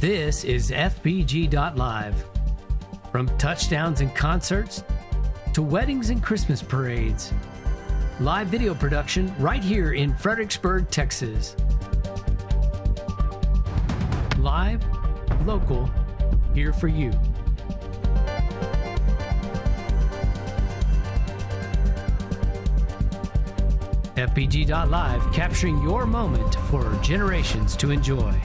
This is FBG.Live. From touchdowns and concerts to weddings and Christmas parades. Live video production right here in Fredericksburg, Texas. Live, local, here for you. FBG.Live, capturing your moment for generations to enjoy.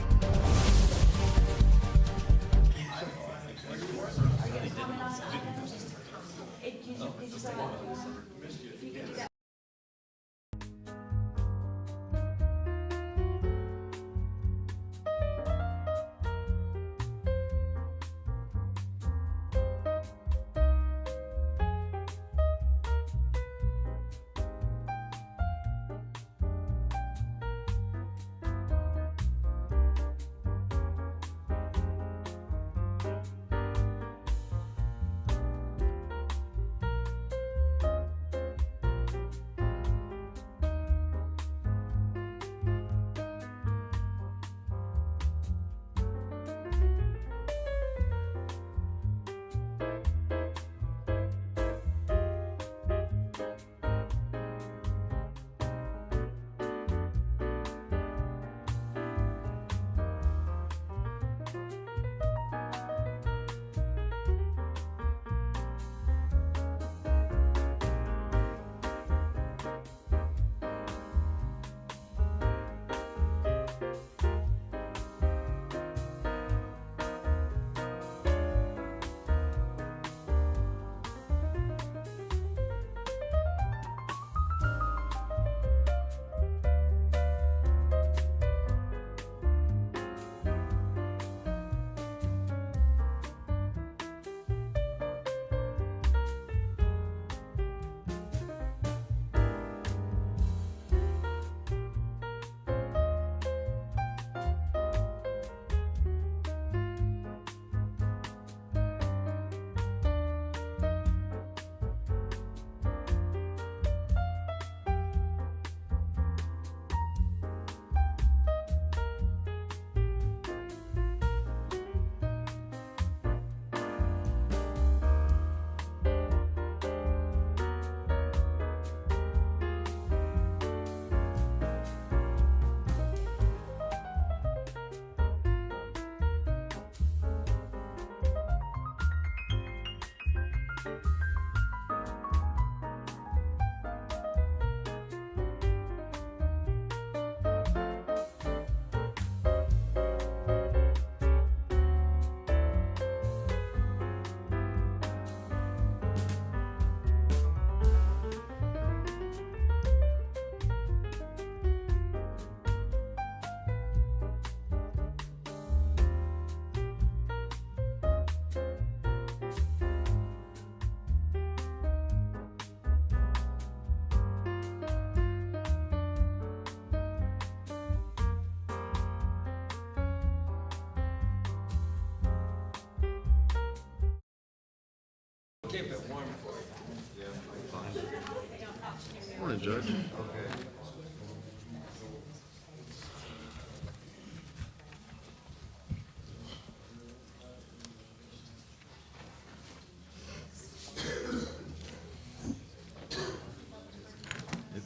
Morning, Judge. Okay.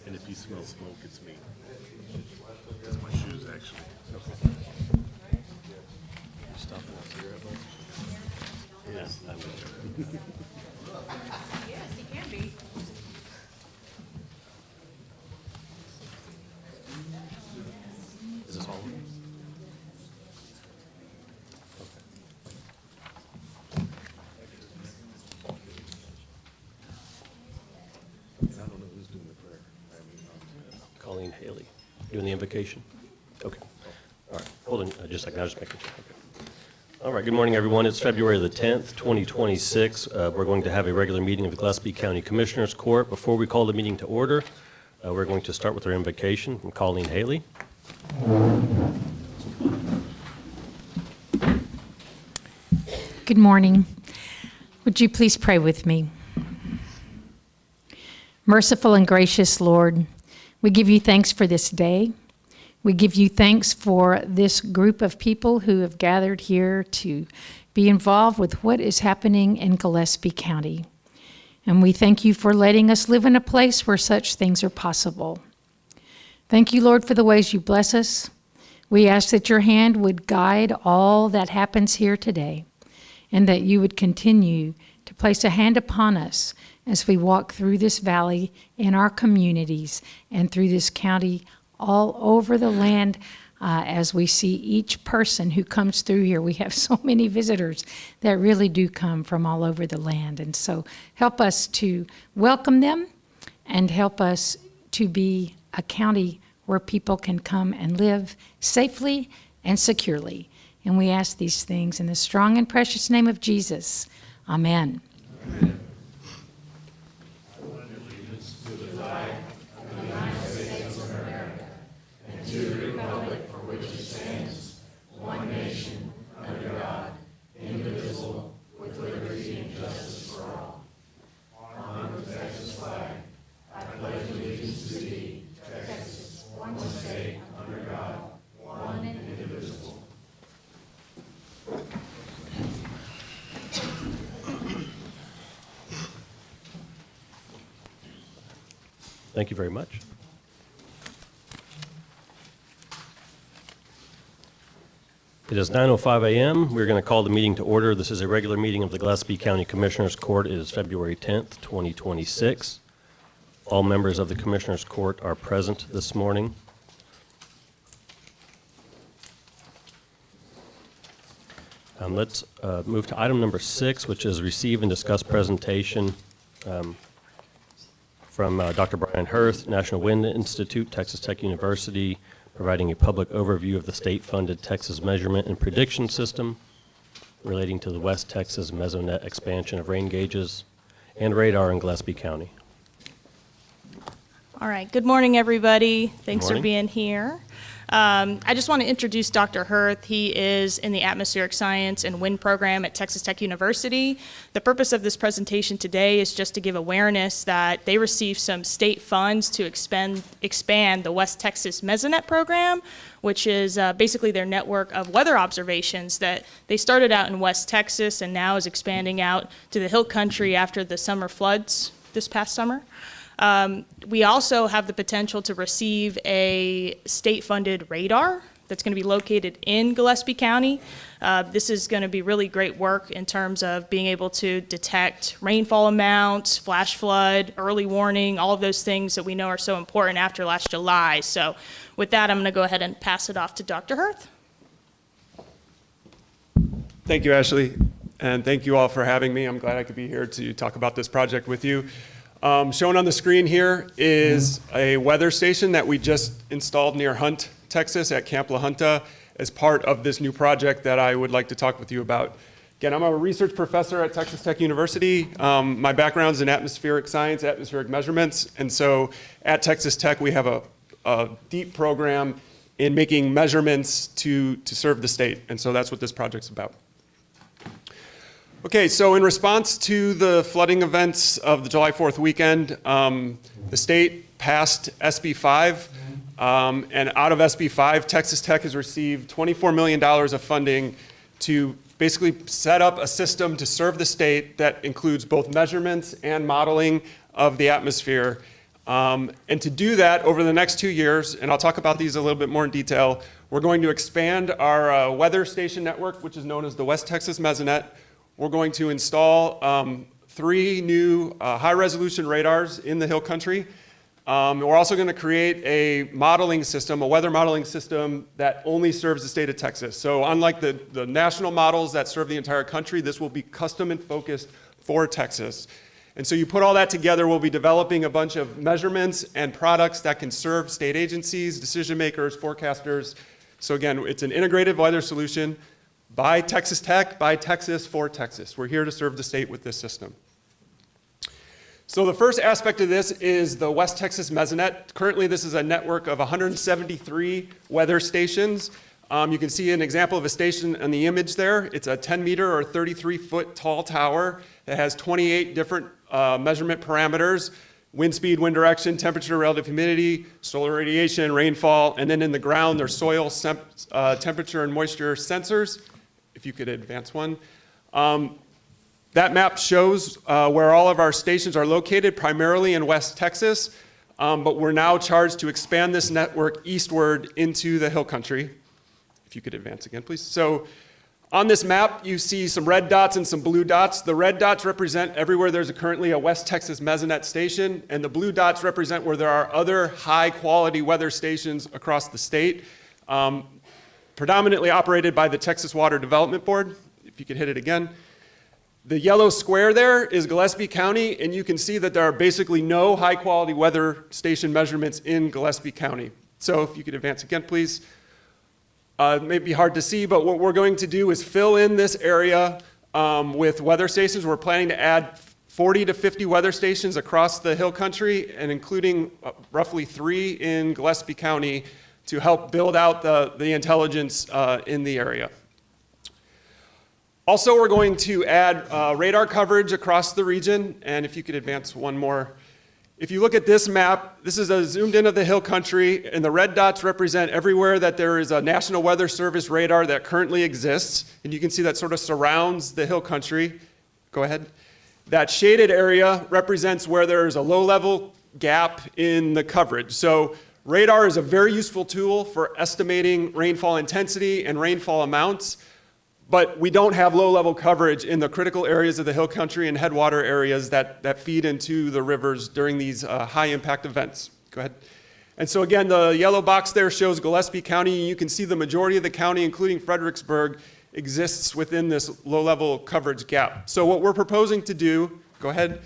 And if you smell smoke, it's me. That's my shoes, actually. Okay. You stopping at cigarette bowl? Yes, I will. Yes, he can be. Is this all of them? Okay. I don't know who's doing the prayer. Colleen Haley, doing the invocation? Okay. All right, hold on just a second, I'll just make a check. Okay. All right, good morning, everyone. It's February the 10th, 2026. We're going to have a regular meeting of the Gillespie County Commissioners Court. Before we call the meeting to order, we're going to start with our invocation from Colleen Haley. Good morning. Would you please pray with me? Merciful and gracious Lord, we give you thanks for this day. We give you thanks for this group of people who have gathered here to be involved with what is happening in Gillespie County. And we thank you for letting us live in a place where such things are possible. Thank you, Lord, for the ways you bless us. We ask that your hand would guide all that happens here today, and that you would continue to place a hand upon us as we walk through this valley in our communities and through this county all over the land. As we see each person who comes through here, we have so many visitors that really do come from all over the land. And so help us to welcome them and help us to be a county where people can come and live safely and securely. And we ask these things in the strong and precious name of Jesus. Amen. Amen. Thank you very much. It is 9:05 a.m. We're going to call the meeting to order. This is a regular meeting of the Gillespie County Commissioners Court. It is February 10th, 2026. All members of the Commissioners Court are present this morning. Let's move to item number 6, which is receive and discuss presentation from Dr. Brian Hirth, National Wind Institute, Texas Tech University, providing a public overview of the state-funded Texas Measurement and Prediction System relating to the West Texas Mesonet expansion of rain gauges and radar in Gillespie County. All right, good morning, everybody. Thanks morning. for being here. I just want to introduce Dr. Hirth. He is in the Atmospheric Science and Wind program at Texas Tech University. The purpose of this presentation today is just to give awareness that they received some state funds to expand the West Texas Mesonet program, which is basically their network of weather observations that they started out in West Texas and now is expanding out to the hill country after the summer floods this past summer. We also have the potential to receive a state-funded radar that's going to be located in Gillespie County. This is going to be really great work in terms of being able to detect rainfall amounts, flash flood, early warning, all of those things that we know are so important after last July. So with that, I'm going to go ahead and pass it off to Dr. Hirth. Thank you, Ashley, and thank you all for having me. I'm glad I could be here to talk about this project with you. Shown on the screen here is a weather station that we just installed near Hunt, Texas at Camp La Junta as part of this new project that I would like to talk with you about. Again, I'm a research professor at Texas Tech University. My background is in atmospheric science, atmospheric measurements, and so at Texas Tech we have a deep program in making measurements to serve the state, and so that's what this project's about. Okay, so in response to the flooding events of the July 4th weekend, the state passed SB 5, and out of SB 5, Texas Tech has received $24 million of funding to basically set up a system to serve the state that includes both measurements and modeling of the atmosphere. And to do that over the next 2 years, and I'll talk about these a little bit more in detail, we're going to expand our weather station network, which is known as the West Texas Mesonet. We're going to install 3 new high-resolution radars in the hill country. We're also going to create a modeling system, a weather modeling system that only serves the state of Texas. So unlike the national models that serve the entire country, this will be custom and focused for Texas. And so you put all that together, we'll be developing a bunch of measurements and products that can serve state agencies, decision makers, forecasters. So again, it's an integrated weather solution by Texas Tech, by Texas, for Texas. We're here to serve the state with this system. So the first aspect of this is the West Texas Mesonet. Currently, this is a network of 173 weather stations. You can see an example of a station in the image there. It's a 10-meter or 33-foot tall tower that has 28 different measurement parameters. wind speed, wind direction, temperature, relative humidity, solar radiation, rainfall, and then in the ground, there's soil temperature and moisture sensors. If you could advance one. That map shows where all of our stations are located, primarily in West Texas, but we're now charged to expand this network eastward into the hill country. If you could advance again, please. So on this map, you see some red dots and some blue dots. The red dots represent everywhere there's currently a West Texas Mesonet station, and the blue dots represent where there are other high-quality weather stations across the state, predominantly operated by the Texas Water Development Board. If you could hit it again. The yellow square there is Gillespie County, and you can see that there are basically no high-quality weather station measurements in Gillespie County. So if you could advance again, please. It may be hard to see, but what we're going to do is fill in this area with weather stations. We're planning to add 40 to 50 weather stations across the hill country, and including roughly 3 in Gillespie County to help build out the intelligence in the area. Also, we're going to add radar coverage across the region, and if you could advance one more. If you look at this map, this is a zoomed in of the hill country, and the red dots represent everywhere that there is a National Weather Service radar that currently exists, and you can see that sort of surrounds the hill country. Go ahead. That shaded area represents where there is a low-level gap in the coverage. So radar is a very useful tool for estimating rainfall intensity and rainfall amounts. But we don't have low-level coverage in the critical areas of the hill country and headwater areas that feed into the rivers during these high-impact events. Go ahead. And so again, the yellow box there shows Gillespie County. You can see the majority of the county, including Fredericksburg, exists within this low-level coverage gap. So what we're proposing to do, go ahead,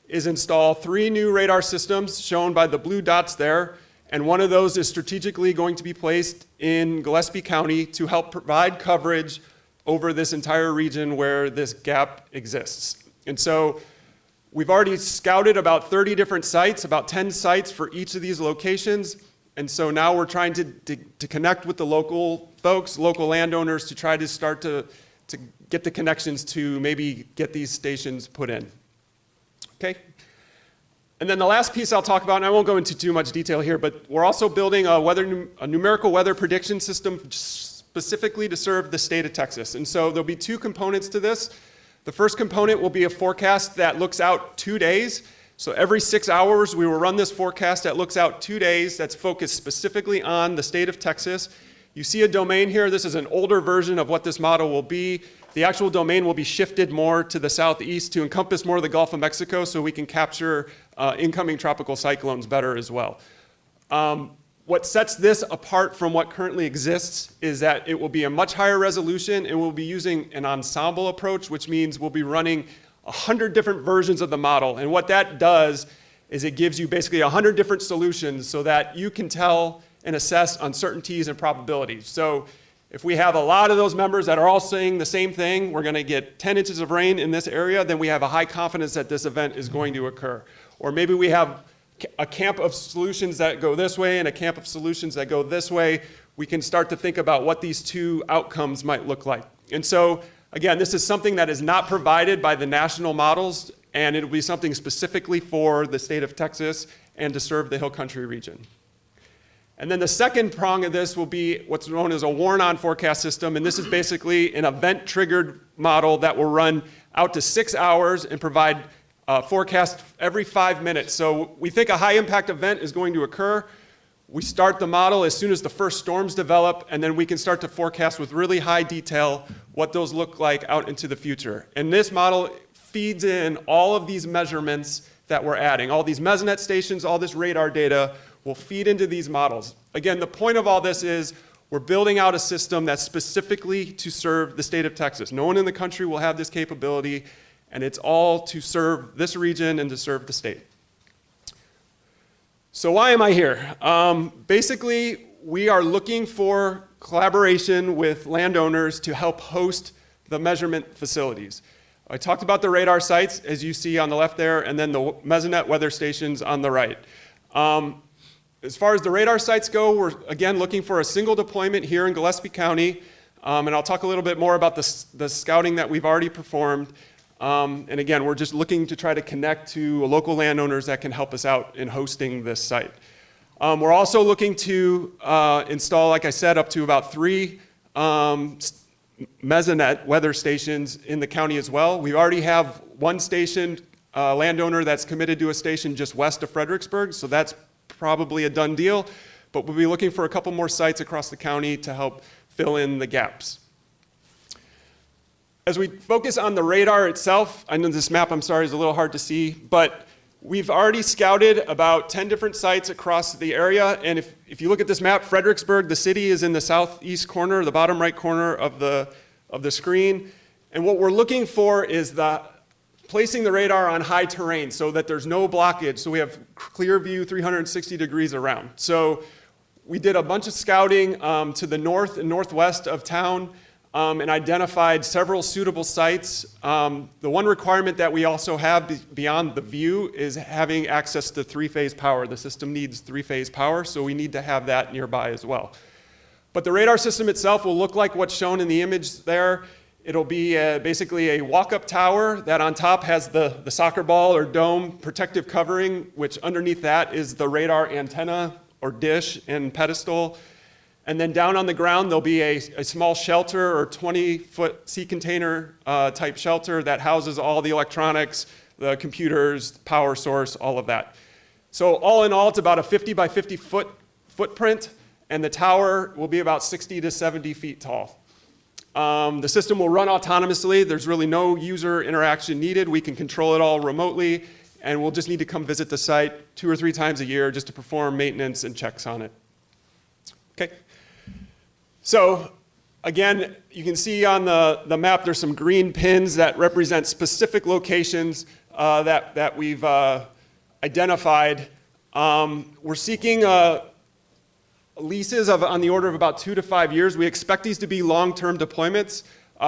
is install 3 new radar systems shown by the blue dots there. And one of those is strategically going to be placed in Gillespie County to help provide coverage over this entire region where this gap exists. And so we've already scouted about 30 different sites, about 10 sites for each of these locations. And so now we're trying to connect with the local folks, local landowners, to try to start to get the connections to maybe get these stations put in. Okay? And then the last piece I'll talk about, and I won't go into too much detail here, but we're also building a numerical weather prediction system specifically to serve the state of Texas. And so there'll be 2 components to this. The first component will be a forecast that looks out 2 days. So every 6 hours, we will run this forecast that looks out 2 days that's focused specifically on the state of Texas. You see a domain here. This is an older version of what this model will be. The actual domain will be shifted more to the southeast to encompass more of the Gulf of Mexico so we can capture incoming tropical cyclones better as well. What sets this apart from what currently exists is that it will be a much higher resolution, and we'll be using an ensemble approach, which means we'll be running 100 different versions of the model. And what that does is it gives you basically 100 different solutions so that you can tell and assess uncertainties and probabilities. So if we have a lot of those members that are all saying the same thing, we're going to get 10 inches of rain in this area, then we have a high confidence that this event is going to occur. Or maybe we have a camp of solutions that go this way and a camp of solutions that go this way. We can start to think about what these 2 outcomes might look like. And so, again, this is something that is not provided by the national models, and it'll be something specifically for the state of Texas and to serve the Hill Country region. And then the second prong of this will be what's known as a warn-on forecast system, and this is basically an event-triggered model that will run out to 6 hours and provide forecast every 5 minutes. So we think a high-impact event is going to occur. We start the model as soon as the first storms develop, and then we can start to forecast with really high detail what those look like out into the future. And this model feeds in all of these measurements that we're adding. All these Mesonet stations, all this radar data will feed into these models. Again, the point of all this is we're building out a system that's specifically to serve the state of Texas. No one in the country will have this capability, and it's all to serve this region and to serve the state. So why am I here? Basically, we are looking for collaboration with landowners to help host the measurement facilities. I talked about the radar sites, as you see on the left there, and then the Mesonet weather stations on the right. As far as the radar sites go, we're again looking for a single deployment here in Gillespie County, and I'll talk a little bit more about the scouting that we've already performed. And again, we're just looking to try to connect to local landowners that can help us out in hosting this site. We're also looking to install, like I said, up to about 3 mesonet weather stations in the county as well. We already have one station, landowner that's committed to a station just west of Fredericksburg, so that's probably a done deal. But we'll be looking for a couple more sites across the county to help fill in the gaps. As we focus on the radar itself, I know this map, I'm sorry, is a little hard to see, but we've already scouted about 10 different sites across the area. And if you look at this map, Fredericksburg, the city, is in the southeast corner, the bottom right corner of the screen. And what we're looking for is placing the radar on high terrain so that there's no blockage, so we have clear view 360 degrees around. So we did a bunch of scouting to the north and northwest of town and identified several suitable sites. The one requirement that we also have beyond the view is having access to 3-phase power. The system needs 3-phase power, so we need to have that nearby as well. But the radar system itself will look like what's shown in the image there. It'll be basically a walk-up tower that on top has the soccer ball or dome protective covering, which underneath that is the radar antenna or dish and pedestal. And then down on the ground, there'll be a small shelter or 20-foot sea container type shelter that houses all the electronics, the computers, power source, all of that. So all in all, it's about a 50 by 50 foot footprint, and the tower will be about 60 to 70 feet tall. The system will run autonomously. There's really no user interaction needed. We can control it all remotely, and we'll just need to come visit the site 2 or 3 times a year just to perform maintenance and checks on it. Okay. So again, you can see on the map there's some green pins that represent specific locations that we've identified. We're seeking leases on the order of about 2 to 5 years. We expect these to be long-term deployments.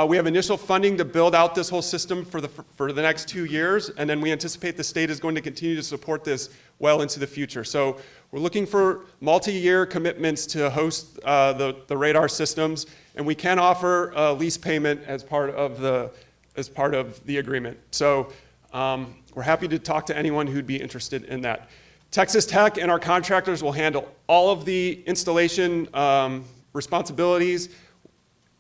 We have initial funding to build out this whole system for the next 2 years, and then we anticipate the state is going to continue to support this well into the future. So we're looking for multi-year commitments to host the radar systems, and we can offer a lease payment as part of the agreement. So we're happy to talk to anyone who'd be interested in that. Texas Tech and our contractors will handle all of the installation responsibilities.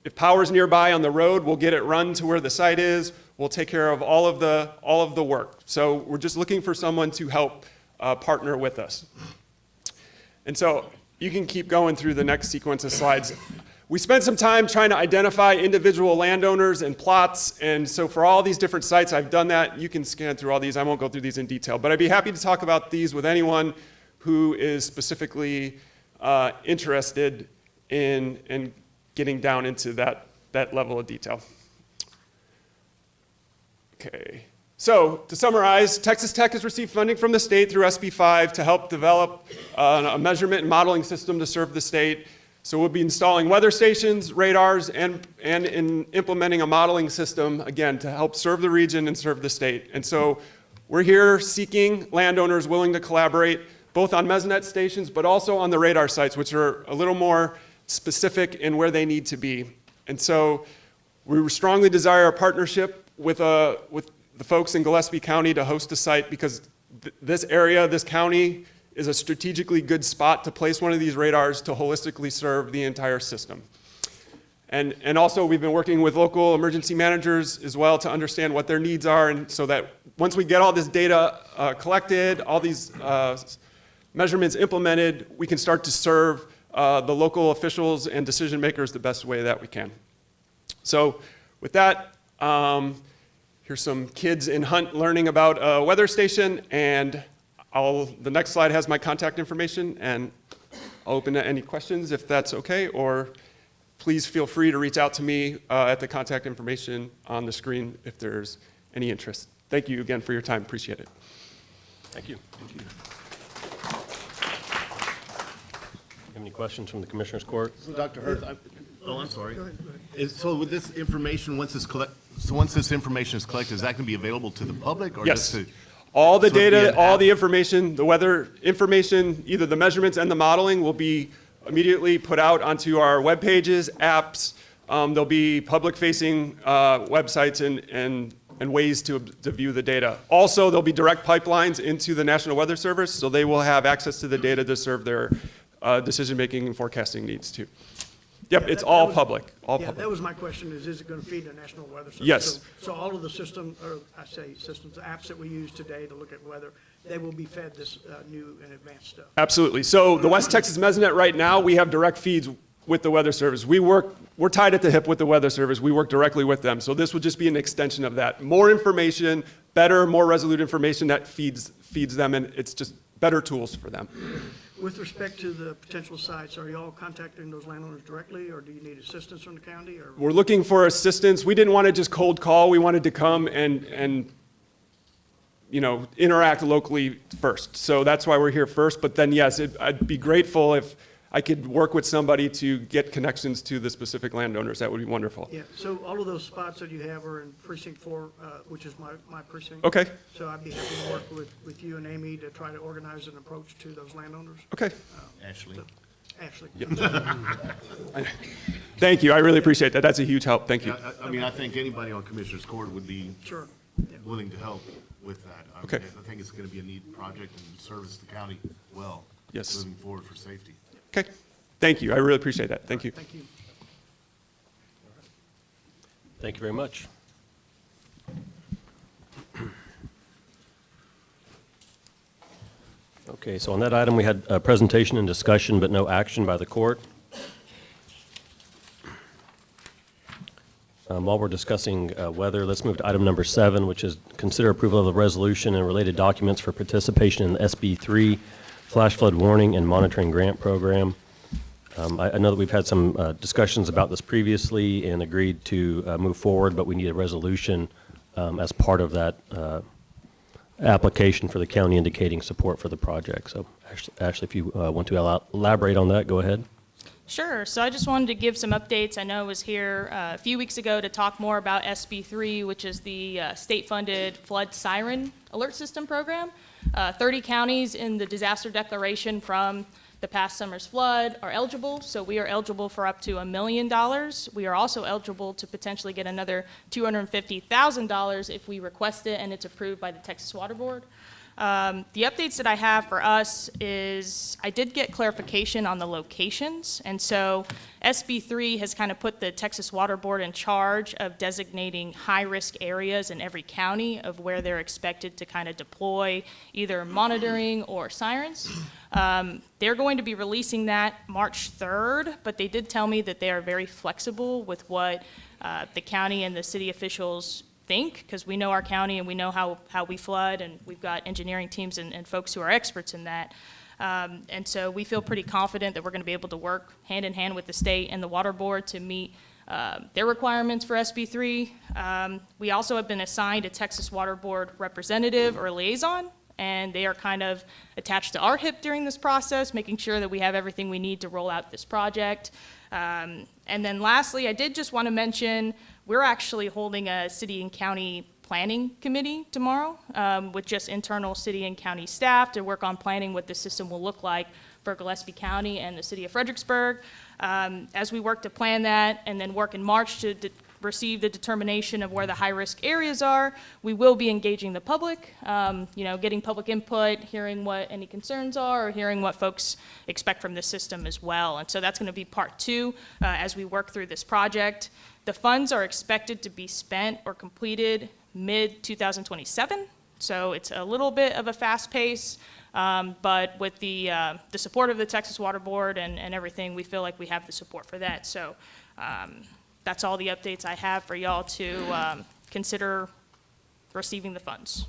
If power's nearby on the road, we'll get it run to where the site is. We'll take care of all of the work. So we're just looking for someone to help partner with us. And so you can keep going through the next sequence of slides. We spent some time trying to identify individual landowners and plots, and so for all these different sites, I've done that. You can scan through all these. I won't go through these in detail, but I'd be happy to talk about these with anyone who is specifically interested in getting down into that level of detail. Okay. So to summarize, Texas Tech has received funding from the state through SB 5 to help develop a measurement and modeling system to serve the state. So we'll be installing weather stations, radars, and in implementing a modeling system, again, to help serve the region and serve the state. And so we're here seeking landowners willing to collaborate, both on mesonet stations, but also on the radar sites, which are a little more specific in where they need to be. And so we strongly desire a partnership with the folks in Gillespie County to host a site, because this area, this county, is a strategically good spot to place one of these radars to holistically serve the entire system. And also we've been working with local emergency managers as well to understand what their needs are, and so that once we get all this data collected, all these measurements implemented, we can start to serve the local officials and decision makers the best way that we can. So with that, here's some kids in Hunt learning about a weather station, and the next slide has my contact information, and I'll open to any questions if that's okay, or please feel free to reach out to me at the contact information on the screen if there's any interest. Thank you again for your time. Appreciate it. Thank you. Thank you. Have any questions from the Commissioners Court? So Dr. Hurth, I'm sorry. So with this information, once this information is collected, is that going to be available to the public, or Yes. just to? All the So it'd be data, an all app? the information, the weather information, either the measurements and the modeling will be immediately put out onto our web pages, apps. There'll be public-facing websites and and ways to view the data. Also, there'll be direct pipelines into the National Weather Service, so they will have access to the data to serve their decision-making and forecasting needs too. Yep, Yeah, it's that all was- public, all Yeah, that public. was my question, is it going to feed the National Weather Service? Yes. So all of the system, or I say systems, apps that we use today to look at weather, they will be fed this new and advanced stuff? Absolutely. So the West Texas Mesonet right now, we have direct feeds with the Weather Service. We're tied at the hip with the Weather Service. We work directly with them. So this would just be an extension of that. More information, better, more resolute information that feeds them, and it's just better tools for them. With respect to the potential sites, are you all contacting those landowners directly, or do you need assistance from the county, or? We're looking for assistance. We didn't want to just cold call. We wanted to come and interact locally first. So that's why we're here first. But then, yes, I'd be grateful if I could work with somebody to get connections to the specific landowners. That would be wonderful. Yeah, so all of those spots that you have are in precinct 4, which is my precinct. Okay, So I'd be happy to work with you and Amy to try to organize an approach to those landowners. okay. Ashley. Ashley. Thank you. I really appreciate that. That's a huge help. Thank you. Yeah, I mean, I think anybody on Commissioner's Court would be Sure. Yeah. willing to help with that. I mean, Okay. I think it's going to be a neat project and service the county well. Yes. Moving forward for safety. Okay. Thank you. I really appreciate that. Thank you. Thank you. Thank you very much. Okay, so on that item, we had a presentation and discussion, but no action by the court. While we're discussing weather, let's move to item number 7, which is consider approval of the resolution and related documents for participation in the SB3 Flash Flood Warning and Monitoring Grant Program. I know that we've had some discussions about this previously and agreed to move forward, but we need a resolution as part of that application for the county indicating support for the project. So Ashley, if you want to elaborate on that, go ahead. Sure. So I just wanted to give some updates. I know I was here a few weeks ago to talk more about SB3, which is the state-funded flood siren alert system program. 30 counties in the disaster declaration from the past summer's flood are eligible, so we are eligible for up to $1 million. We are also eligible to potentially get another $250,000 if we request it and it's approved by the Texas Water Board. The updates that I have for us is I did get clarification on the locations, and so SB3 has kind of put the Texas Water Board in charge of designating high-risk areas in every county of where they're expected to kind of deploy either monitoring or sirens. They're going to be releasing that March 3rd, but they did tell me that they are very flexible with what the county and the city officials think, because we know our county and we know how we flood, and we've got engineering teams and folks who are experts in that. And so we feel pretty confident that we're going to be able to work hand in hand with the state and the water board to meet their requirements for SB3. We also have been assigned a Texas Water Board representative or liaison, and they are kind of attached to our hip during this process, making sure that we have everything we need to roll out this project. And then lastly, I did just want to mention, we're actually holding a city and county planning committee tomorrow with just internal city and county staff to work on planning what the system will look like for Gillespie County and the city of Fredericksburg. As we work to plan that and then work in March to receive the determination of where the high-risk areas are, we will be engaging the public, getting public input, hearing what any concerns are, or hearing what folks expect from the system as well. And so that's going to be part 2 as we work through this project. The funds are expected to be spent or completed mid-2027, so it's a little bit of a fast pace, but with the support of the Texas Water Board and everything, we feel like we have the support for that. So that's all the updates I have for y'all to consider receiving the funds.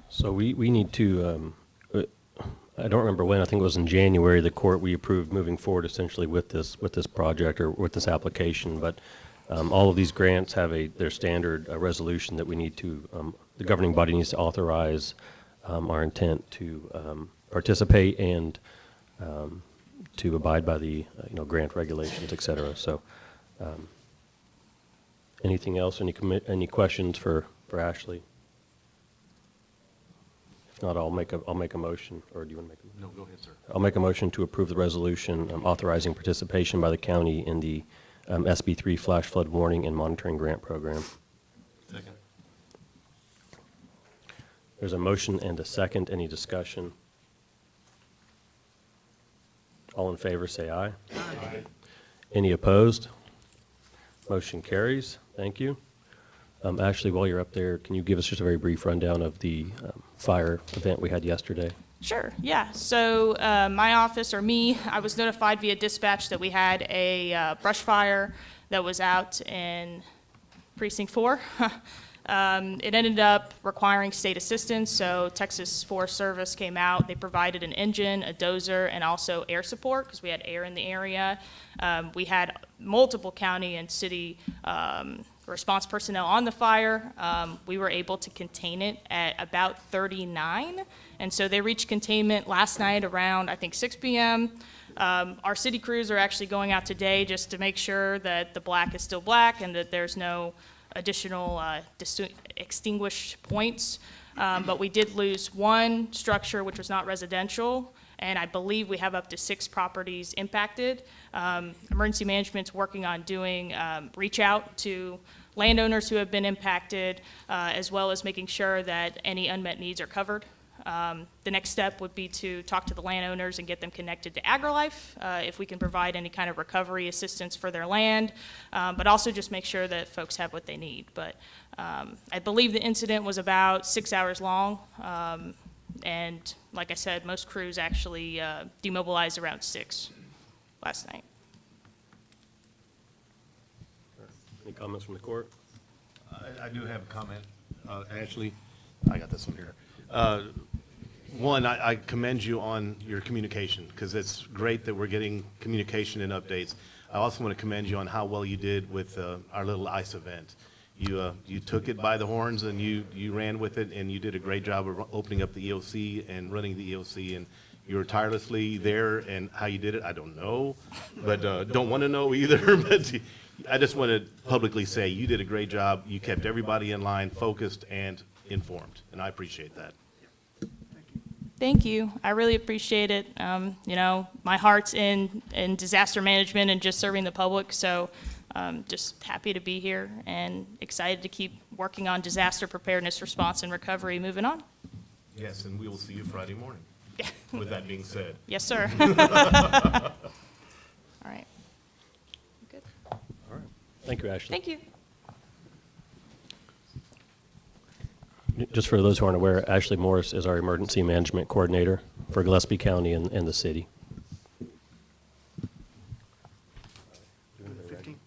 So we need to, I don't remember when, I think it was in January, the court, we approved moving forward essentially with this project or with this application, but all of these grants have their standard resolution that we need to, the governing body needs to authorize our intent to participate and to abide by the grant regulations, et cetera. So anything else, any questions for Ashley? If If not, I'll make a motion, or do you want to make a motion? No, go ahead, sir. I'll make a motion to approve the resolution authorizing participation by the county in the SB3 Flash Flood Warning and Monitoring Grant Program. Second. There's a motion and a second. Any discussion? All in favor, say aye. Aye. Any opposed? Motion carries. Thank you. Ashley, while you're up there, can you give us just a very brief rundown of the fire event we had yesterday? Sure, yeah. So my office, or me, I was notified via dispatch that we had a brush fire that was out in Precinct 4. It ended up requiring state assistance, so Texas Forest Service came out. They provided an engine, a dozer, and also air support because we had air in the area. We had multiple county and city response personnel on the fire. We were able to contain it at about 39, and so they reached containment last night around, I think, 6 p.m. Our city crews are actually going out today just to make sure that the black is still black and that there's no additional extinguished points. But we did lose one structure which was not residential, and I believe we have up to 6 properties impacted. Emergency management's working on doing reach out to landowners who have been impacted, as well as making sure that any unmet needs are covered. The next step would be to talk to the landowners and get them connected to AgriLife, if we can provide any kind of recovery assistance for their land, but also just make sure that folks have what they need. But I believe the incident was about 6 hours long, and like I said, most crews actually demobilized around 6 last night. Any comments from the court? I do have a comment, Ashley. I got this one here. One, I commend you on your communication, because it's great that we're getting communication and updates. I also want to commend you on how well you did with our little ice event. You took it by the horns and you ran with it, and you did a great job of opening up the EOC and running the EOC, and you were tirelessly there. And how you did it, I don't know, but don't want to know either. But I just want to publicly say you did a great job. You kept everybody in line, focused, and informed, and I appreciate that. Thank you. I really appreciate it. You know, my heart's in disaster management and just serving the public, so just happy to be here and excited to keep working on disaster preparedness, response, and recovery moving on. Yes, and we will see you Friday morning. With that being said. Yes, sir. All right. Good. All right. Thank you, Ashley. Thank you. Just for those who aren't aware, Ashley Morris is our emergency management coordinator for Gillespie County and the city. 15.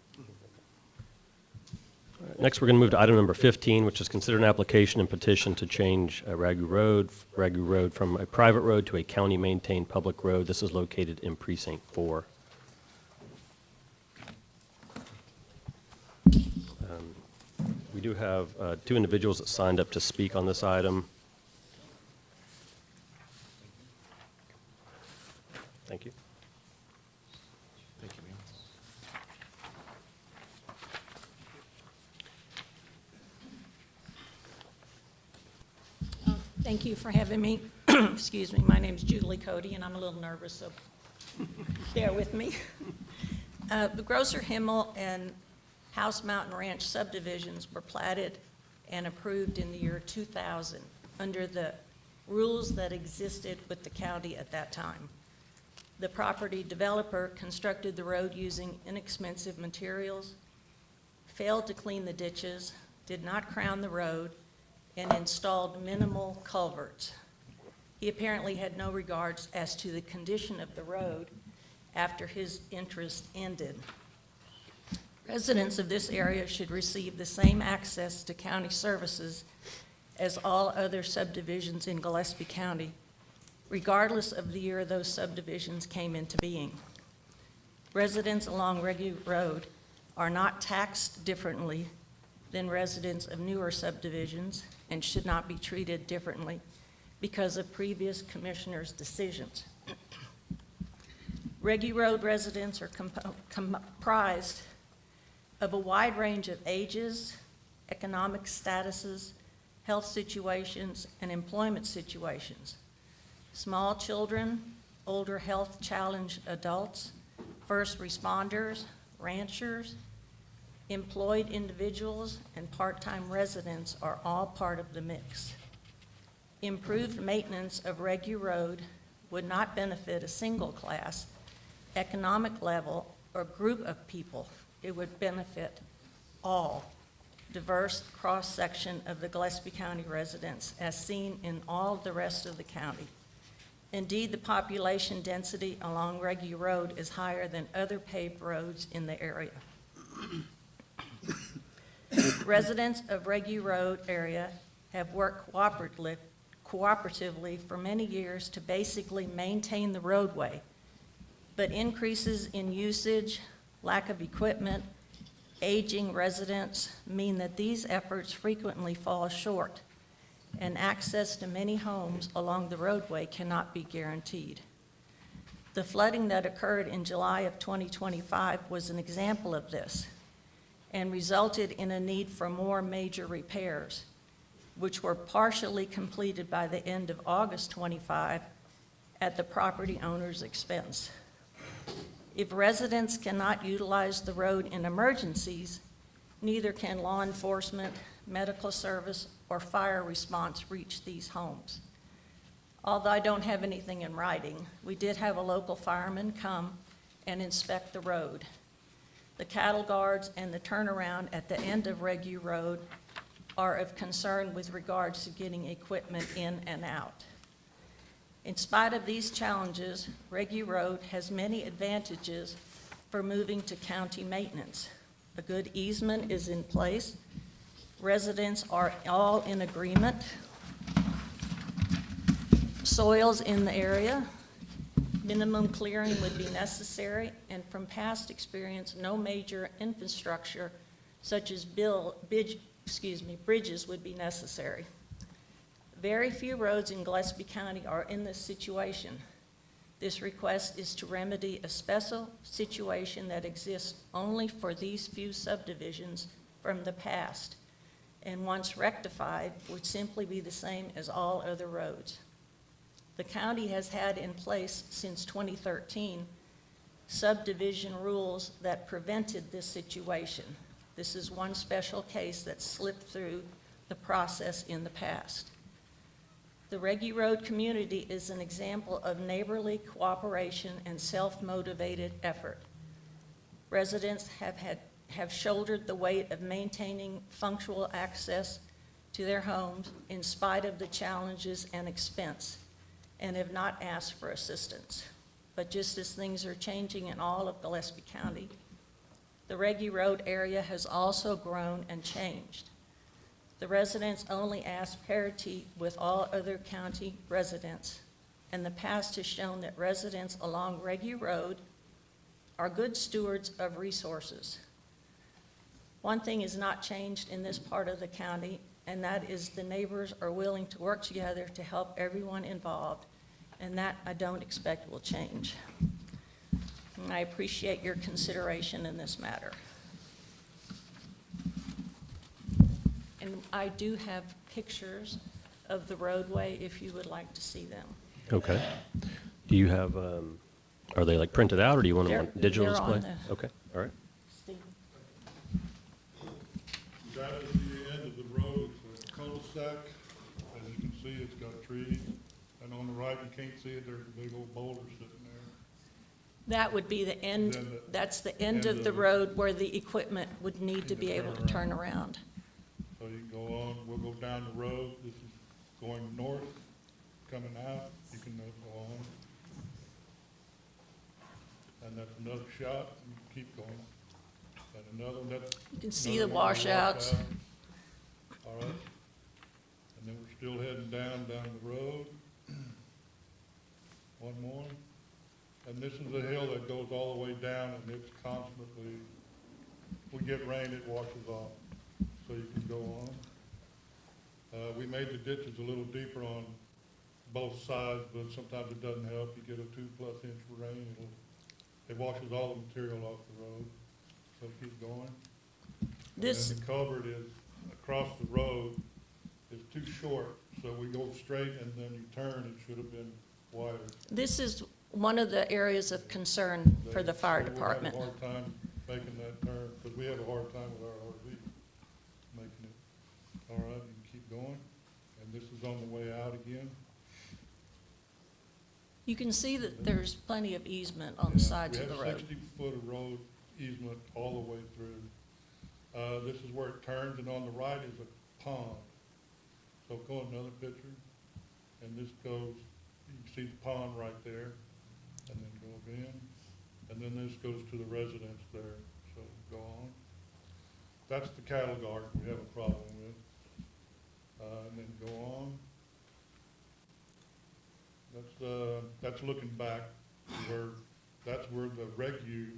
Next, we're going to move to item number 15, which is consider an application and petition to change Ragu Road from a private road to a county-maintained public road. This is located in Precinct 4. We do have 2 individuals that signed up to speak on this item. Thank you. Thank you, ma'am. Thank you for having me. Excuse me, my name's Julie Cody, and I'm a little nervous, so bear with me. The Grosser Himmel and House Mountain Ranch subdivisions were platted and approved in the year 2000 under the rules that existed with the county at that time. The property developer constructed the road using inexpensive materials, failed to clean the ditches, did not crown the road, and installed minimal culverts. He apparently had no regards as to the condition of the road after his interest ended. Residents of this area should receive the same access to county services as all other subdivisions in Gillespie County, regardless of the year those subdivisions came into being. Residents along Ragu Road are not taxed differently than residents of newer subdivisions and should not be treated differently because of previous commissioners' decisions. Ragu Road residents are comprised of a wide range of ages, economic statuses, health situations, and employment situations. Small children, older health challenged adults, first responders, ranchers, employed individuals, and part-time residents are all part of the mix. Improved maintenance of Regu Road would not benefit a single class, economic level, or group of people. It would benefit all diverse cross-section of the Gillespie County residents as seen in all the rest of the county. Indeed, the population density along Regu Road is higher than other paved roads in the area. Residents of Regu Road area have worked cooperatively for many years to basically maintain the roadway, but increases in usage, lack of equipment, aging residents mean that these efforts frequently fall short, and access to many homes along the roadway cannot be guaranteed. The flooding that occurred in July of 2025 was an example of this and resulted in a need for more major repairs, which were partially completed by the end of August 25 at the property owner's expense. If residents cannot utilize the road in emergencies, neither can law enforcement, medical service, or fire response reach these homes. Although I don't have anything in writing, we did have a local fireman come and inspect the road. The cattle guards and the turnaround at the end of Regu Road are of concern with regards to getting equipment in and out. In spite of these challenges, Regu Road has many advantages for moving to county maintenance. A good easement is in place. Residents are all in agreement. Soils in the area, minimum clearing would be necessary, and from past experience, no major infrastructure such as bridges would be necessary. Very few roads in Gillespie County are in this situation. This request is to remedy a special situation that exists only for these few subdivisions from the past, and once rectified, would simply be the same as all other roads. The county has had in place since 2013 subdivision rules that prevented this situation. This is one special case that slipped through the process in the past. The Regu Road community is an example of neighborly cooperation and self-motivated effort. Residents have shouldered the weight of maintaining functional access to their homes in spite of the challenges and expense, and have not asked for assistance. But just as things are changing in all of Gillespie County, the Regu Road area has also grown and changed. The residents only ask parity with all other county residents, and the past has shown that residents along Regu Road are good stewards of resources. One thing is not changed in this part of the county, and that is the neighbors are willing to work together to help everyone involved, and that I don't expect will change. And I appreciate your consideration in this matter. And I do have pictures of the roadway if you would like to see them. Okay. Do you have, are they like printed out, or do you want them on digital They're display? on the- Okay, all right. Steve? That is the end of the road, it's a cul-de-sac. As you can see, it's got trees. And on the right, you can't see it, there's a big old boulder sitting there. That would be the end, Then the that's the end of the of- road where the equipment would need to be able to turn around. So you can go on, we'll go down the road. This is going north, coming out. You can go on. And that's another shot, and keep going. And another, that's. You can see another the one of washouts. All right. And then we're still heading down the road. One more. And this is the hill that goes all the way down, and it's constantly, we get rain, it washes off, so you can go on. We made the ditches a little deeper on both sides, but sometimes it doesn't help. You get a 2+ inch rain, it washes all the material off the road, so keep going. This, And then the culvert is across the road, is too short, so we go straight and then you turn, it should have been wider. This is one of the areas of concern for the fire department. We have a hard time making that turn, because we have a hard time with our RV making it. All right, you can keep going, and this is on the way out again. You can see that there's plenty of easement on the sides of the We have road. 60 foot of road easement all the way through. This is where it turns, and on the right is a pond. So go another picture, and this goes, you can see the pond right there, and then go again, and then this goes to the residence there, so go on. That's the cattle guard we have a problem with. And then go on. That's looking back where, that's where the Regu,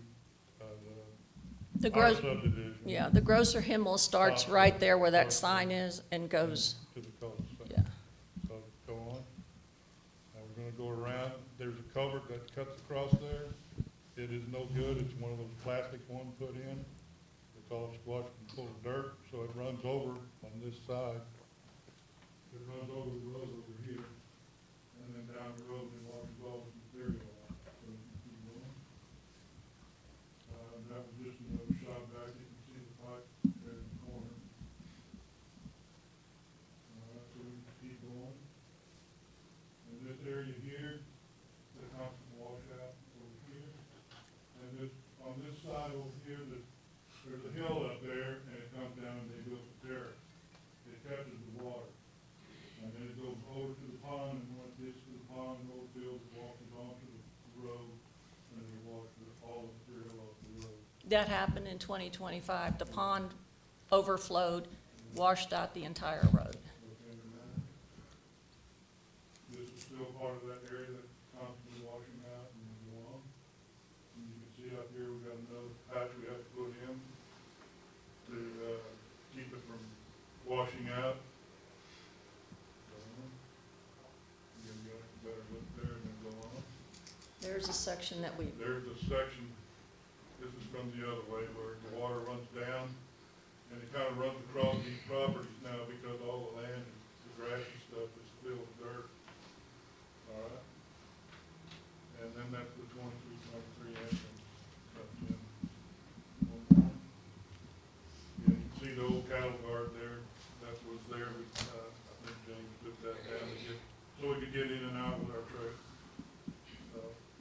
The our gross, subdivision. yeah, the Grosser Himmel starts right there where that sign is and goes, To the cul-de-sac. yeah. So go on. Now we're gonna go around. There's a culvert that cuts across there. It is no good. It's one of those plastic ones put in. It's all squashed and full of dirt, so it runs over on this side. It runs over the road over here, and then down the road and washes all the material out. So you can keep going. That was just another shot back. You can see the pipe there in the corner. So we can keep going. And this area here, the constant washout over here. And this, on this side over here, there's a hill up there, and it comes down and they built a terrace. It catches the water. And then it goes over to the pond, and when it gets to the pond, and overfills, it washes onto the road, and it washes all the material off the road. That happened in 2025. The pond overflowed, washed out the entire road. This is still part of that area that's constantly washing out and go on. And you can see up here, we've got another patch we have to put in to, keep it from washing out. You got a better look there and then go on. There's a section that we, There's a section, this is from the other way, where the water runs down, and it kind of runs across these properties now because all the land, the grass and stuff is filled with dirt. All right? And then that's the 23 entrance comes in. One more. Yeah, you can see the old cattle guard there, that was there, I think James took that down to get, so we could get in and out with our truck.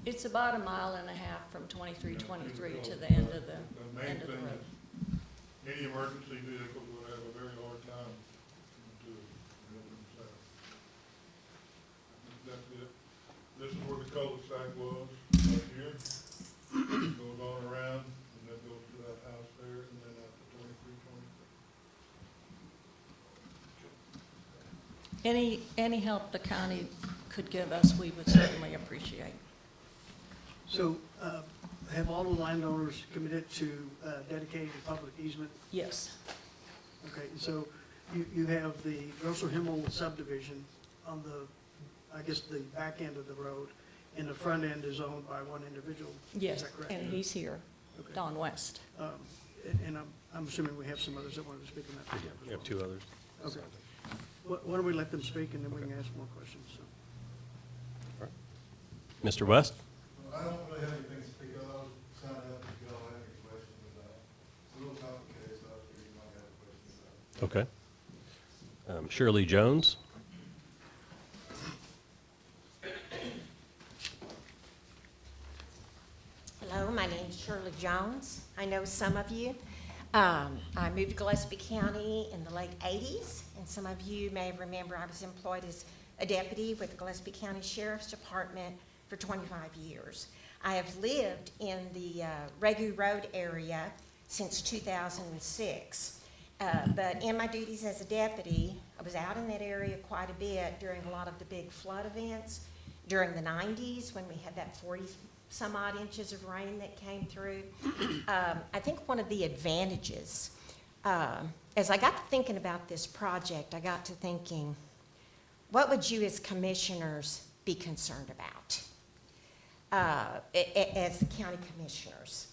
it's about 1.5 miles from 2323 to the end of the main end of the thing road. is, any emergency vehicle would have a very hard time to get themselves. That's it. This is where the cul-de-sac was, right here. It goes on around, and then goes to that house there, and then out to 23, 24. Any help the county could give us, we would certainly appreciate. So, have all the landowners committed to dedicating a public easement? Yes. Okay, so you have the Grosser Himmel subdivision on the, I guess, the back end of the road, and the front end is owned by one individual? Yes, Is that correct? and he's here, Okay. Don West. And I'm assuming we have some others that wanted to speak on that. We have two others. Okay. Why don't we let them speak, and then we can ask more questions, so. Mr. West? I don't really have anything to speak of. I was signed up if y'all have any questions about it. It's a little complicated, so I was figuring you might have questions about it. Okay. Shirley Jones? Hello, my name is Shirley Jones. I know some of you. I moved to Gillespie County in the late 80s, and some of you may remember I was employed as a deputy with the Gillespie County Sheriff's Department for 25 years. I have lived in the Regu Road area since 2006. But in my duties as a deputy, I was out in that area quite a bit during a lot of the big flood events during the 90s when we had that 40-some-odd inches of rain that came through. I think one of the advantages, as I got to thinking about this project, I got to thinking, what would you as commissioners be concerned about as the county commissioners?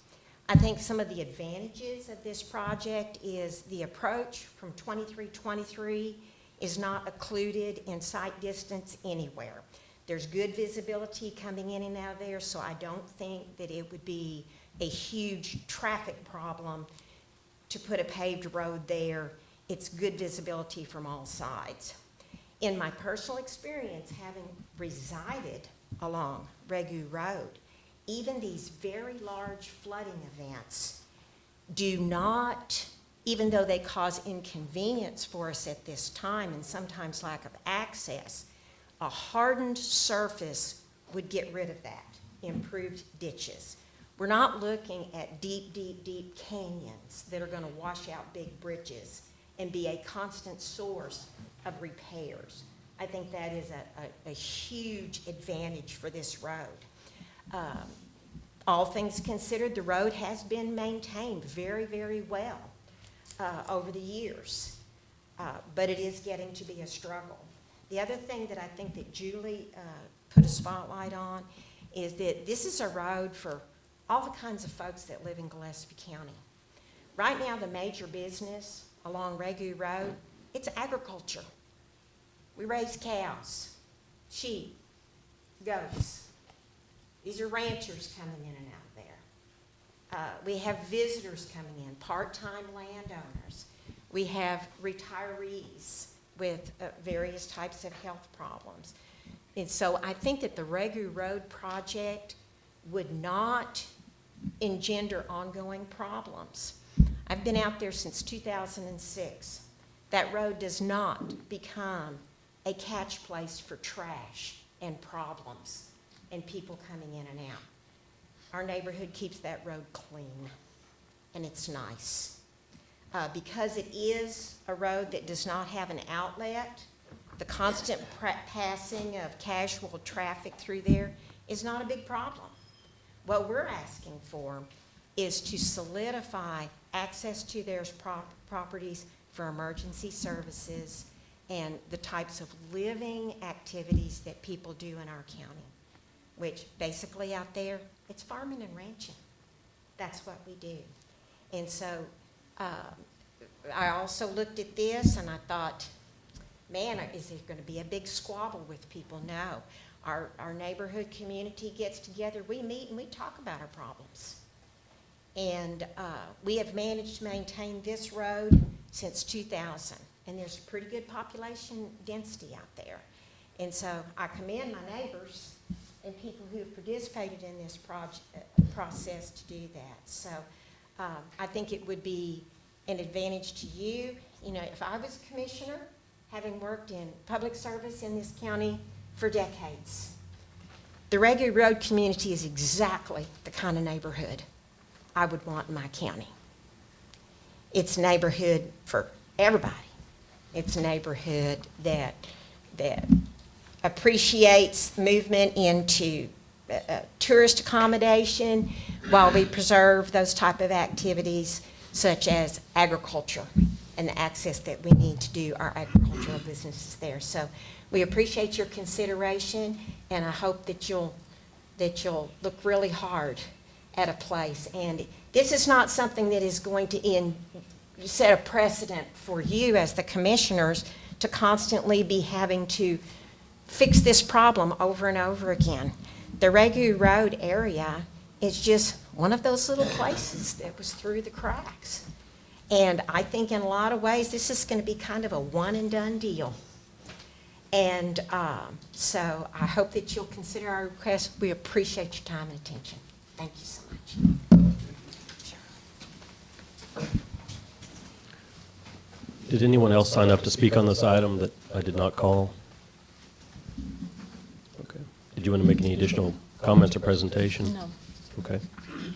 I think some of the advantages of this project is the approach from 2323 is not occluded in sight distance anywhere. There's good visibility coming in and out of there, so I don't think that it would be a huge traffic problem to put a paved road there. It's good visibility from all sides. In my personal experience, having resided along Regu Road, even these very large flooding events do not, even though they cause inconvenience for us at this time and sometimes lack of access, a hardened surface would get rid of that, improved ditches. We're not looking at deep, deep, deep canyons that are going to wash out big bridges and be a constant source of repairs. I think that is a huge advantage for this road. All things considered, the road has been maintained very, very well over the years, but it is getting to be a struggle. The other thing that I think that Julie put a spotlight on is that this is a road for all the kinds of folks that live in Gillespie County. Right now, the major business along Regu Road, it's agriculture. We raise cows, sheep, goats. These are ranchers coming in and out there. We have visitors coming in, part-time landowners. We have retirees with various types of health problems. And so I think that the Regu Road project would not engender ongoing problems. I've been out there since 2006. That road does not become a catch place for trash and problems and people coming in and out. Our neighborhood keeps that road clean, and it's nice. Because it is a road that does not have an outlet, the constant passing of casual traffic through there is not a big problem. What we're asking for is to solidify access to their properties for emergency services and the types of living activities that people do in our county, which basically out there, it's farming and ranching. That's what we do. And so I also looked at this and I thought, man, is there going to be a big squabble with people? No. Our neighborhood community gets together, we meet and we talk about our problems. And we have managed to maintain this road since 2000. And there's a pretty good population density out there. And so I commend my neighbors and people who have participated in this process to do that. So I think it would be an advantage to you. You know, if I was a commissioner, having worked in public service in this county for decades, the Regu Road community is exactly the kind of neighborhood I would want in my county. It's a neighborhood for everybody. It's a neighborhood that appreciates movement into tourist accommodation while we preserve those type of activities such as agriculture and the access that we need to do our agricultural businesses there. So we appreciate your consideration, and I hope that you'll look really hard at a place. And this is not something that is going to set a precedent for you as the commissioners to constantly be having to fix this problem over and over again. The Regu Road area is just one of those little places that was through the cracks. And I think in a lot of ways, this is going to be kind of a one and done deal. And so I hope that you'll consider our request. We appreciate your time and attention. Thank you so much. Did anyone else sign up to speak on this item that I did not call? Okay. Did you want to make any additional comments or presentation? No. Okay.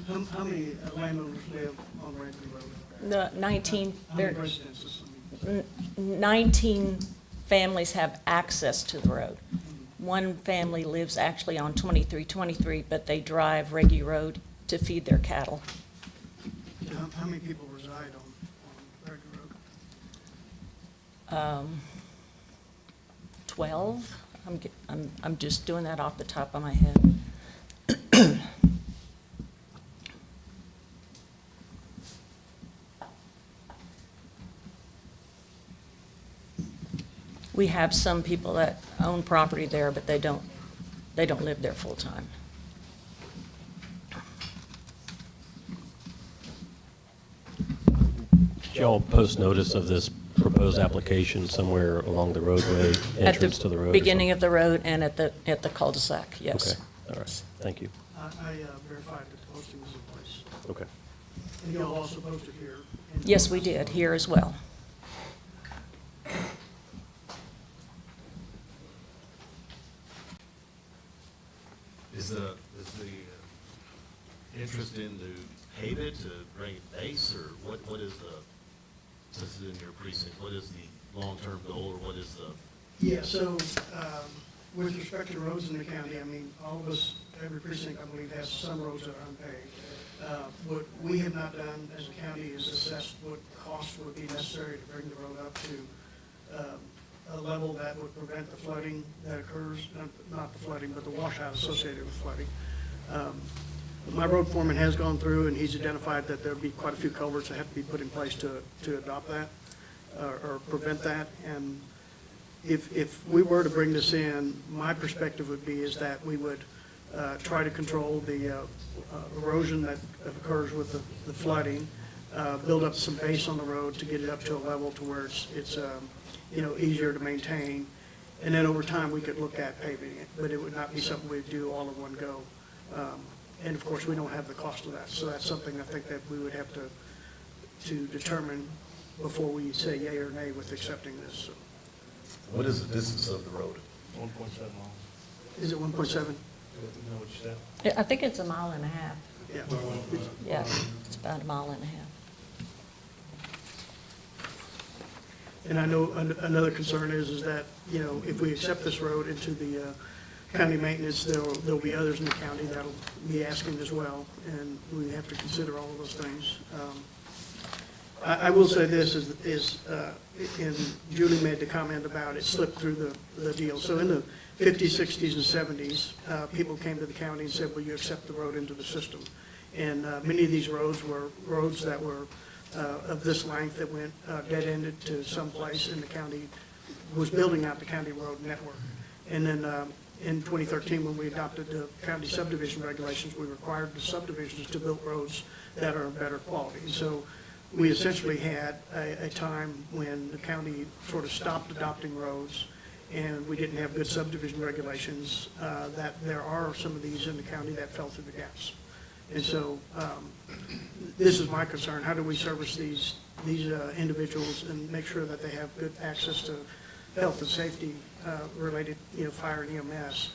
How many landowners live on Rankin Road? The 19, How many residences? 19 families have access to the road. One family lives actually on 2323, but they drive Regu Road to feed their cattle. How many people reside on Rankin Road? 12. I'm just doing that off the top of my head. We have some people that own property there, but they don't live there full-time. Did y'all post notice of this proposed application somewhere along the roadway, entrance to the road? At the beginning of the road and at the cul-de-sac, yes. Okay, all right, thank you. I verified that the posting was in place. Okay. And you'll also post it here. Yes, we did, here as well. Is the interest in to pave it, to bring it base, or what is the, since it's in your precinct, what is the long-term goal, or what is the? Yeah, so with respect to roads in the county, I mean, all of us, every precinct, I believe, has some roads that are unpaved. What we have not done as a county is assess what costs would be necessary to bring the road up to a level that would prevent the flooding that occurs, not the flooding, but the washout associated with flooding. My road foreman has gone through and he's identified that there'll be quite a few culverts that have to be put in place to adopt that or prevent that. And if we were to bring this in, my perspective would be is that we would try to control the erosion that occurs with the flooding, build up some base on the road to get it up to a level to where it's easier to maintain. And then over time, we could look at paving it, but it would not be something we'd do all in one go. And of course, we don't have the cost of that. So that's something I think that we would have to determine before we say yay or nay with accepting this. So, What is the distance of the road? 1.7 long. is it 1.7? You know what you said? I think it's a mile and a half. Yeah. Yeah, it's about a mile and a half. And I know another concern is that, if we accept this road into the county maintenance, there'll be others in the county that'll be asking as well, and we have to consider all of those things. I will say this and Julie made the comment about it slipped through the deal. So in the 50s, 60s, and 70s, people came to the county and said, will you accept the road into the system? And many of these roads were roads that were of this length that went dead-ended to some place in the county, was building out the county road network. And then in 2013, when we adopted the county subdivision regulations, we required the subdivisions to build roads that are of better quality. So we essentially had a time when the county sort of stopped adopting roads and we didn't have good subdivision regulations, that there are some of these in the county that fell through the gaps. And so this is my concern. How do we service these individuals and make sure that they have good access to health and safety related, fire and EMS,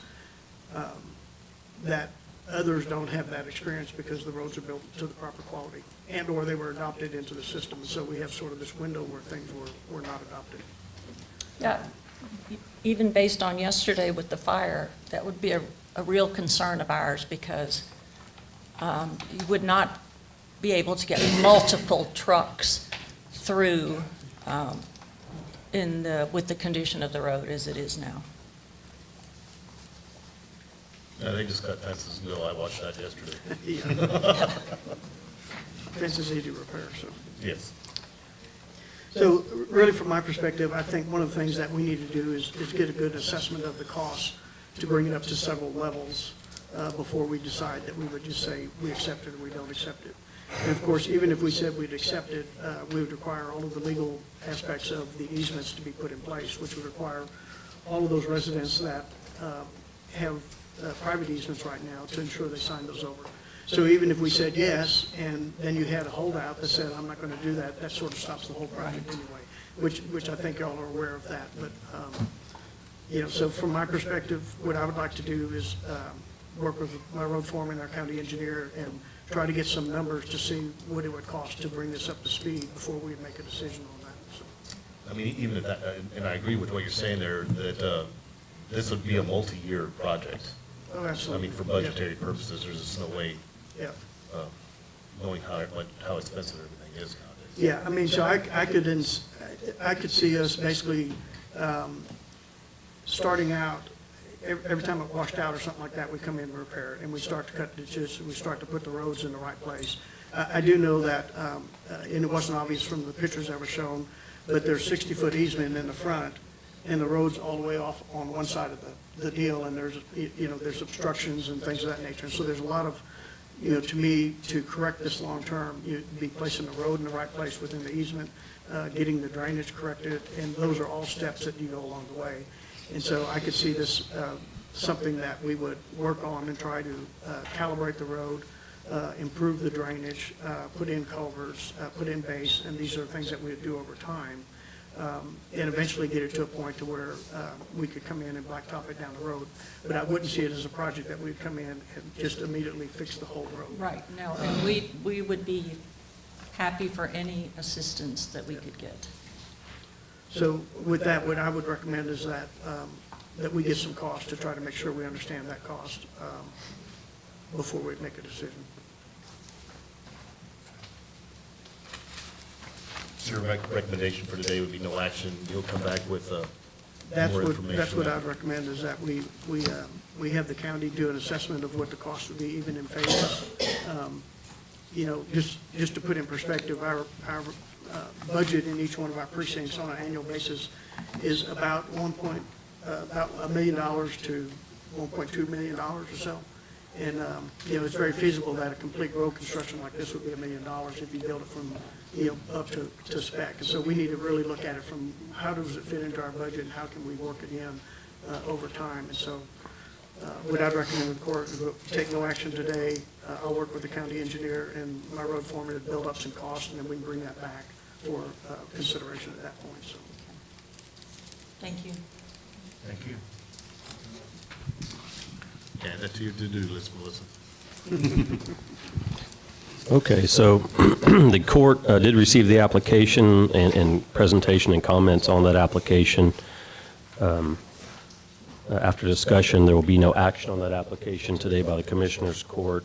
that others don't have that experience because the roads are built to the proper quality and or they were adopted into the system. So we have sort of this window where things were not adopted. Yeah, even based on yesterday with the fire, that would be a real concern of ours because you would not be able to get multiple trucks through with the condition of the road as it is now. No, they just cut fences and go. I watched that yesterday. Yeah. Fence is easy to repair, so. Yes. So really, from my perspective, I think one of the things that we need to do is get a good assessment of the cost to bring it up to several levels before we decide that we would just say we accept it or we don't accept it. And of course, even if we said we'd accept it, we would require all of the legal aspects of the easements to be put in place, which would require all of those residents that have private easements right now to ensure they sign those over. So even if we said yes, and then you had a holdout that said, I'm not going to do that, that sort of stops the whole project anyway, which I think y'all are aware of that. But, so from my perspective, what I would like to do is work with my road foreman, our county engineer, and try to get some numbers to see what it would cost to bring this up to speed before we make a decision on that. So. I mean, even if that, and I agree with what you're saying there, that this would be a multi-year project. Oh, absolutely. I mean, for budgetary purposes, there's just no way Yeah. knowing how expensive everything is nowadays. Yeah, I mean, so I could see us basically starting out, every time it washed out or something like that, we come in and repair it, and we start to cut ditches, and we start to put the roads in the right place. I do know that, and it wasn't obvious from the pictures that were shown, but there's 60-foot easement in the front and the road's all the way off on one side of the deal, and there's, there's obstructions and things of that nature. And so there's a lot of, to me, to correct this long-term, you'd be placing the road in the right place within the easement, getting the drainage corrected, and those are all steps that you go along the way. And so I could see this something that we would work on and try to calibrate the road, improve the drainage, put in culverts, put in base, and these are things that we would do over time, and eventually get it to a point to where we could come in and blacktop it down the road. But I wouldn't see it as a project that we'd come in and just immediately fix the whole road. Right, no, and we would be happy for any assistance that we could get. So with that, what I would recommend is that, that we get some cost to try to make sure we understand that cost before we make a decision. So your recommendation for today would be no action, you'll come back with more information? That's what I'd recommend, is that we have the county do an assessment of what the cost would be, even in phases. Just to put in perspective, our budget in each one of our precincts on an annual basis is about $1 million to $1.2 million or so. And, it's very feasible that a complete road construction like this would be $1 million if you build it from, up to spec. And so we need to really look at it from how does it fit into our budget and how can we work it in over time. And so what I'd recommend the court is take no action today. I'll work with the county engineer and my road foreman to build up some costs, and then we can bring that back for consideration at that point. So. Thank you. Thank you. Add that to your to-do list, Melissa. Okay, so the court did receive the application and presentation and comments on that application. After discussion, there will be no action on that application today by the Commissioners Court.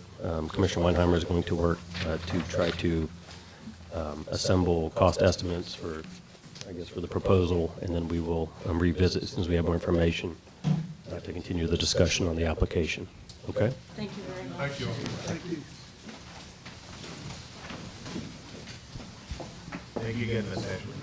Commissioner Weinheimer is going to work to try to assemble cost estimates for the proposal, and then we will revisit as soon as we have more information to continue the discussion on the application. Okay? Thank you very much. Thank you. Thank you. Thank you again, Ms. Ashley.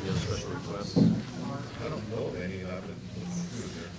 Any other special requests? I don't know of any that I've been through there.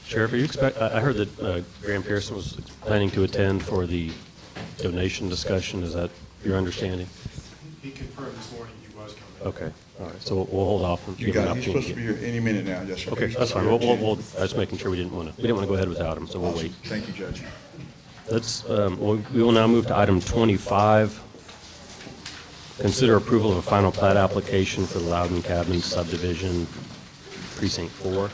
Sheriff, I heard that Graham Pearson was planning to attend for the donation discussion. Is that your understanding? He confirmed this morning he was coming. Okay, all right, so we'll hold off. And You give him an got it. He's supposed to opportunity. be here any minute now, yes, sir. Okay, that's fine. We'll just making sure we didn't want to go ahead without him, so we'll wait. Thank you, Judge. We will now move to item 25. Consider approval of a final plat application for the Loudon Cabin subdivision, precinct 4.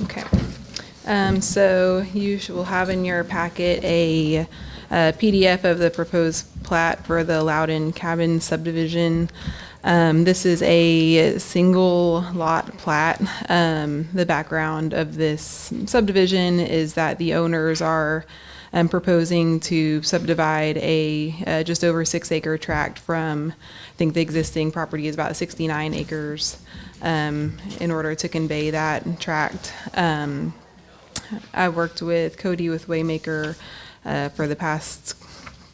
Okay. So you will have in your packet a PDF of the proposed plat for the Loudon Cabin subdivision. This is a single lot plat. The background of this subdivision is that the owners are proposing to subdivide a just over 6 acre tract from, I think the existing property is about 69 acres, in order to convey that tract. I worked with Cody with Waymaker for the past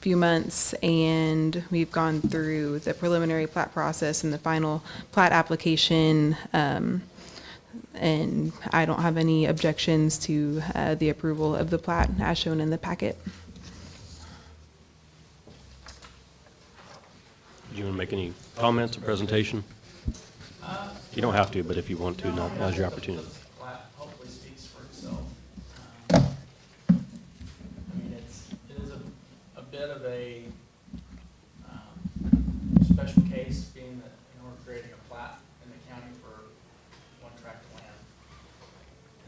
few months, and we've gone through the preliminary plat process and the final plat application, and I don't have any objections to the approval of the plat as shown in the packet. Do you want to make any comments or presentation? You don't have to, but if you want to, now's your opportunity. Plat hopefully speaks for itself. I mean, it is a bit of a special case, being that, we're creating a plat in the county for one tract of land.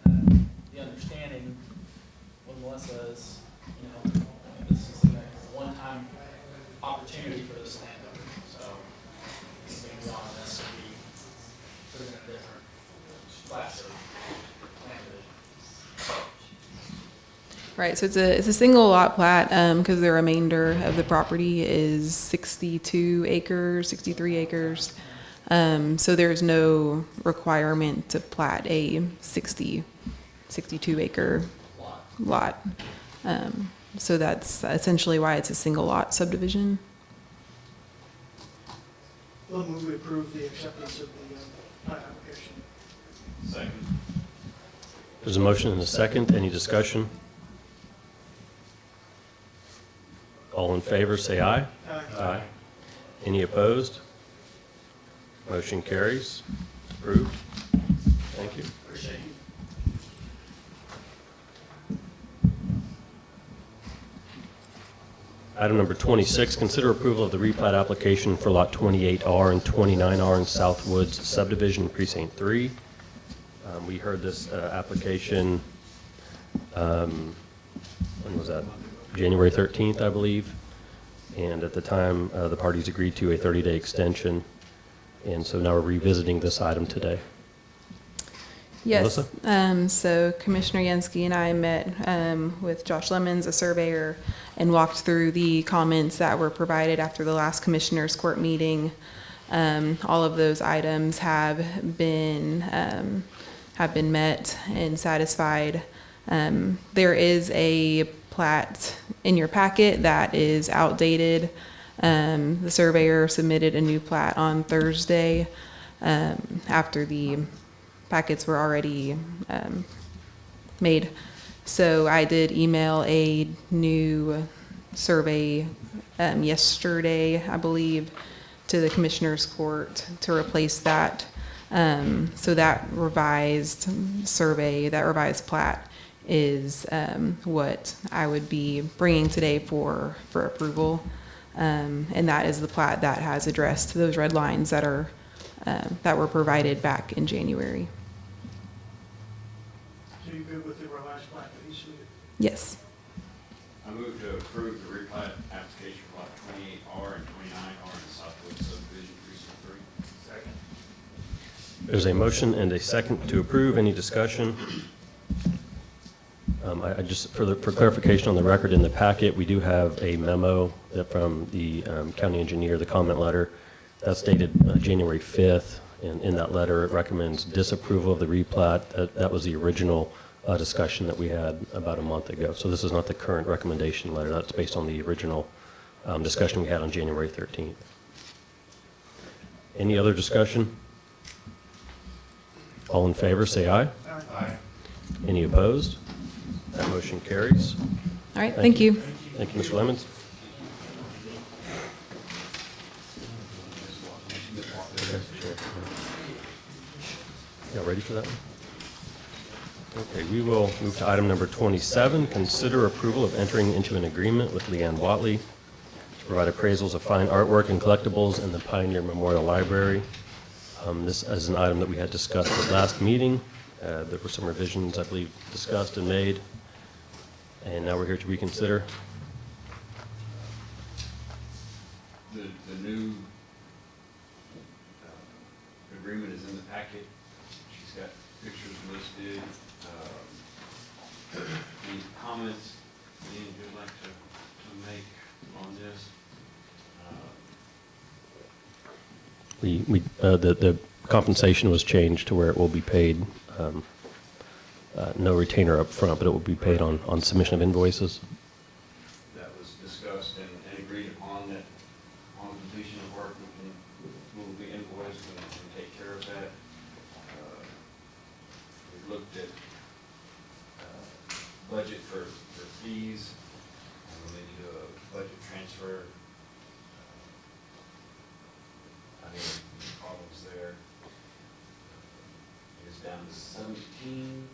And the understanding with Melissa is, this is a one-time opportunity for this landowner. So, moving beyond this will be put in a different class of land division. Right, so it's a single lot plat, because the remainder of the property is 62 acres, 63 acres. So there's no requirement to plat a 62 acre lot. So that's essentially why it's a single lot subdivision. We'll move we approve the acceptance of the plat application. Second. There's a motion and a second. Any discussion? All in favor, say aye. Aye. Any opposed? Motion carries. Approved. Thank you. Appreciate you. Item number 26, consider approval of the replat application for Lot 28R and 29R in Southwoods subdivision precinct 3. We heard this application, when was that? January 13th, I believe. And at the time, the parties agreed to a 30-day extension. And so now we're revisiting this item today. Yes. Melissa? So Commissioner Yansky and I met with Josh Lemons, a surveyor, and walked through the comments that were provided after the last Commissioners Court meeting. All of those items have been met and satisfied. There is a plat in your packet that is outdated. The surveyor submitted a new plat on Thursday after the packets were already made. So I did email a new survey yesterday, I believe, to the Commissioners Court to replace that. So that revised survey, that revised plat is what I would be bringing today for approval. And that is the plat that has addressed those red lines that are that were provided back in January. So you good with the revised plat that he submitted? Yes. I move to approve the replat application for lot 28R and 29R in Southwood subdivision precinct 3. Second. There's a motion and a second to approve. Any discussion? I just, for clarification on the record, in the packet, we do have a memo that from the county engineer, the comment letter, that's dated January 5th. And in that letter, it recommends disapproval of the replat. That was the original discussion that we had about a month ago. So this is not the current recommendation letter. That's based on the original discussion we had on January 13th. Any other discussion? All in favor, say aye. Aye. Any opposed? That motion carries. All right, thank you. Thank you, Mr. Lemons. Y'all ready for that one? Okay, we will move to item number 27, consider approval of entering into an agreement with Leanne Watley to provide appraisals of fine artwork and collectibles in the Pioneer Memorial Library. This is an item that we had discussed at last meeting. There were some revisions, I believe, discussed and made. And now we're here to reconsider. The new agreement is in the packet. She's got pictures listed. Any comments any of you would like to make on this? The compensation was changed to where it will be paid, no retainer up front, but it will be paid on submission of invoices. That was discussed and agreed upon that on completion of work, we will be invoiced and take care of that. We looked at budget for fees, and we need to do a budget transfer. down to 17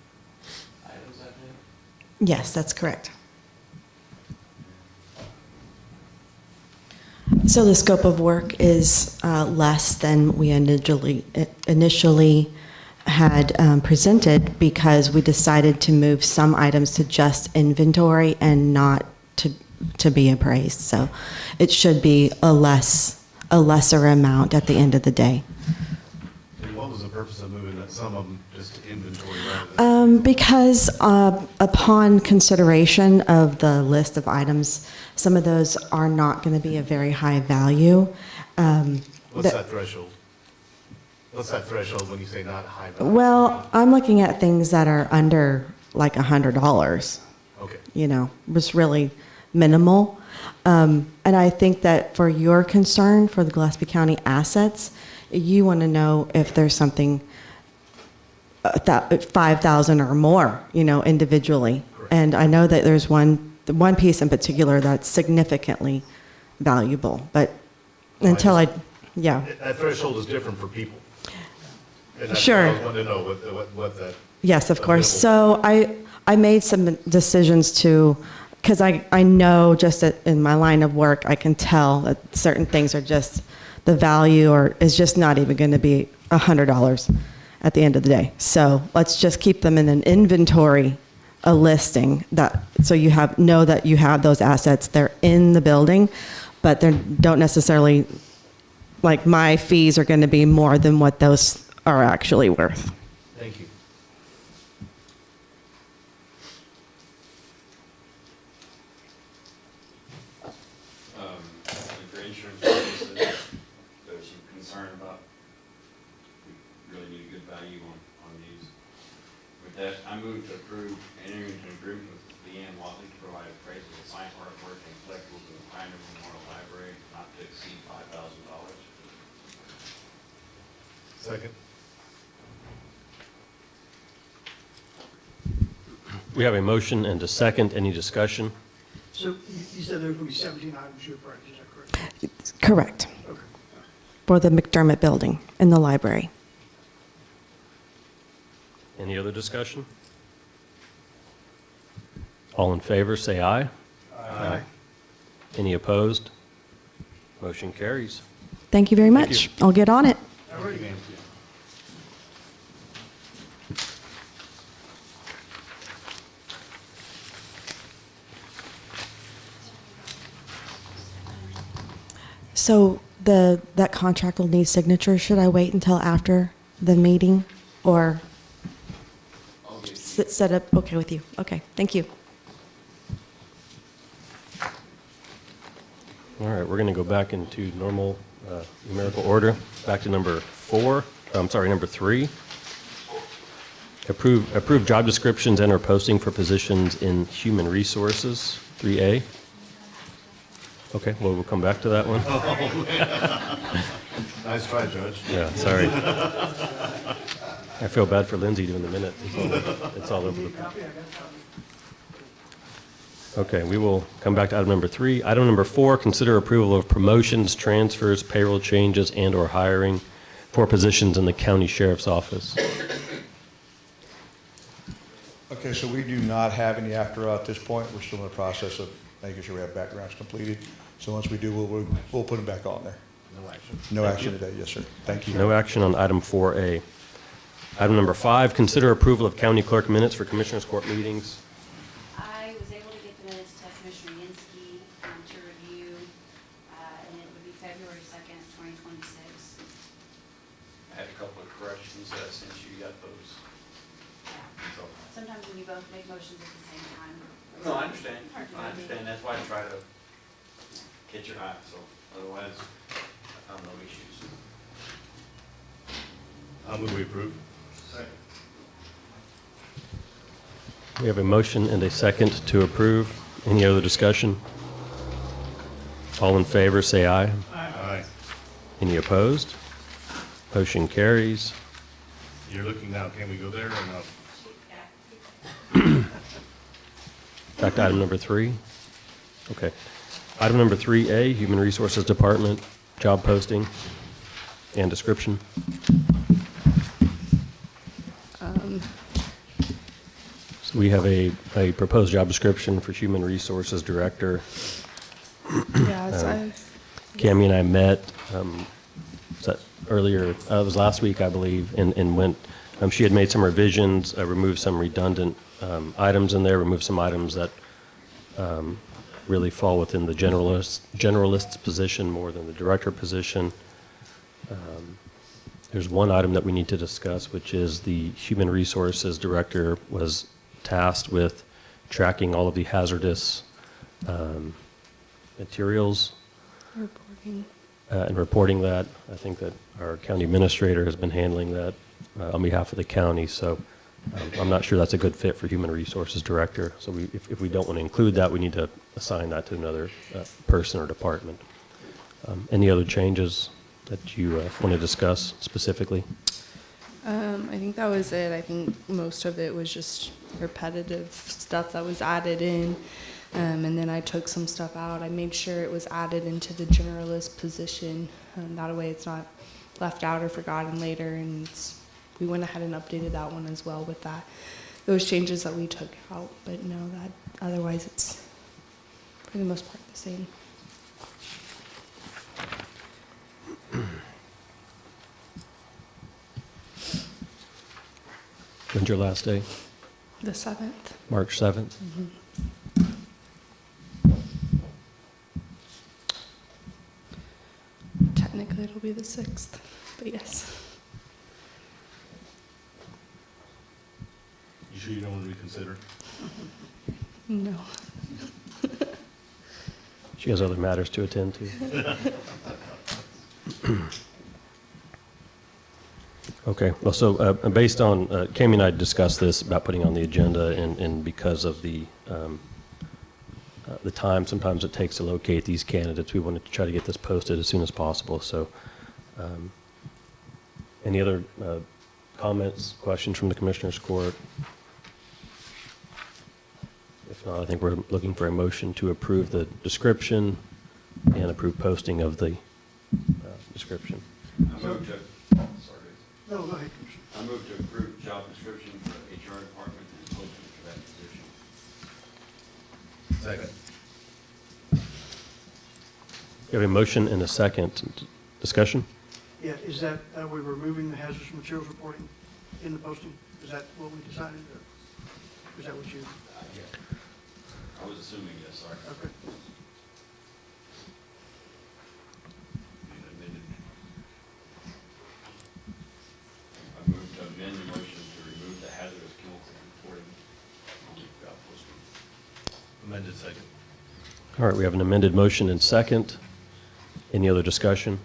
items, I think. Yes, that's correct. So the scope of work is less than we initially had presented because we decided to move some items to just inventory and not to be appraised. So it should be a lesser amount at the end of the day. And what was the purpose of moving some of them just to inventory rather than? Because upon consideration of the list of items, some of those are not going to be a very high value. What's that threshold? What's that threshold when you say not high value? Well, I'm looking at things that are under like $100. Okay. You know, was really minimal. And I think that for your concern for the Gillespie County assets, you want to know if there's something 5,000 or more, you know, individually. Correct. And I know that there's one piece in particular that's significantly valuable, but until yeah. That threshold is different for people. And that's Sure. what I was wanting to know what that. Yes, of course. minimal- So I made some decisions because I know just in my line of work, I can tell that certain things are just, the value or is just not even going to be $100 at the end of the day. So let's just keep them in an inventory, a listing so you know that you have those assets. They're in the building, but they don't necessarily, like my fees are going to be more than what those are actually worth. Thank you. For insurance purposes, there's some concern about, we really need a good value on these. With that, I move to approve entering into an agreement with Leanne Watley to provide appraisal of fine artwork and collectibles in the Pioneer Memorial Library not to exceed $5,000. Second. We have a motion and a second. Any discussion? So you said there's going to be 17 items you appraised, is that correct? Correct. Okay. For the McDermott building in the library. Any other discussion? All in favor, say aye. Aye. Any opposed? Motion carries. Thank you very Thank much. you. I'll get on it. Thank you, ma'am. So that contract will need signatures. Should I wait until after the meeting or set up okay with you? Okay, thank you. All right, we're going to go back into normal numerical order. Back to number 3. Approve job descriptions and or posting for positions in human resources, 3A. Okay, well, we'll come back to that one. Nice try, Judge. Yeah, sorry. I feel bad for Lindsay doing the minute. It's all over the place. Okay, we will come back to item number 3. Item number 4, consider approval of promotions, transfers, payroll changes, and or hiring for positions in the county sheriff's office. Okay, so we do not have any after at this point. We're still in the process of making sure we have backgrounds completed. So once we do, we'll put them back on there. No action. No action today, yes, sir. Thank you. No action on item 4A. Item number 5, consider approval of county clerk minutes for commissioners' court meetings. I was able to get the minutes to Commissioner Yancey to review, and it would be February 2nd, 2026. I had a couple of corrections that I sent you, got those. So- Sometimes when you both make motions at the same time. No, I understand, Hard to I do. understand, that's why I try to catch your eye, so otherwise, I have no issues. I'll move we approve. Second. We have a motion and a second to approve. Any other discussion? All in favor, say aye. Aye. Any opposed? Motion carries. You're looking now, can we go there or no? Back to item number 3. Okay. Item number 3A, Human Resources Department, job posting and description. So we have a proposed job description for Human Resources Director. Yeah, Cammie and I met, was that earlier, it was last week, I believe, and went, she had made some revisions, removed some redundant items in there, removed some items that really fall within the generalist's position more than the director position. There's one item that we need to discuss, which is the Human Resources Director was tasked with tracking all of the hazardous materials reporting. and reporting that. I think that our county administrator has been handling that on behalf of the county, so I'm not sure that's a good fit for Human Resources Director. So if we don't want to include that, we need to assign that to another person or department. Any other changes that you want to discuss specifically? I think that was it. I think most of it was just repetitive stuff that was added in. And then I took some stuff out. I made sure it was added into the generalist position. That way it's not left out or forgotten later. And we went ahead and updated that one as well with those changes that we took out. But no, that otherwise it's for the most part the same. When's your last day? The 7th. March 7th? Technically it'll be the 6th, but yes. You sure you don't want to reconsider? No. She has other matters to attend to. Okay, well, so based on, Cammie and I discussed this about putting on the agenda, and because of the time sometimes it takes to locate these candidates, we wanted to try to get this posted as soon as possible. So any other comments, questions from the Commissioners Court? If not, I think we're looking for a motion to approve the description and approve posting of the description. I move to, sorry. No, go ahead. I move to approve job description for the HR department and posting for that position. Second. We have a motion and a second. Discussion? Yeah, is that, we're removing the hazardous materials reporting in the posting? Is that what we decided, or is that what you? Yeah. I was assuming yes, sorry. Okay. I move to amend the motion to remove the hazardous chemicals reporting on the job posting. Amended second. All right, we have an amended motion and second. Any other discussion?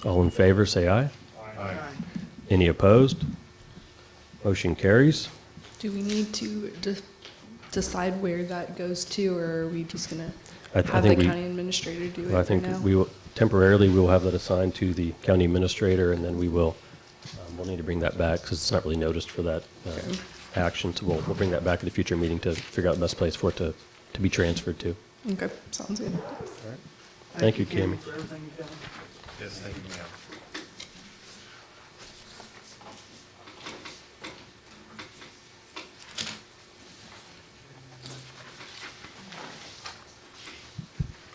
All in favor, say aye. Aye. Any opposed? Motion carries. Do we need to decide where that goes to, or are we just going I to have the think we- county administrator do it I for think now? we will, temporarily, we will have that assigned to the county administrator, and then we will, we'll need to bring that back, because it's not really noticed for that Okay. action, so we'll bring that back at a future meeting to figure out the best place for it to be transferred to. Okay, sounds good. Thank you, Cammie. For everything you've done. Yes, thank you, ma'am.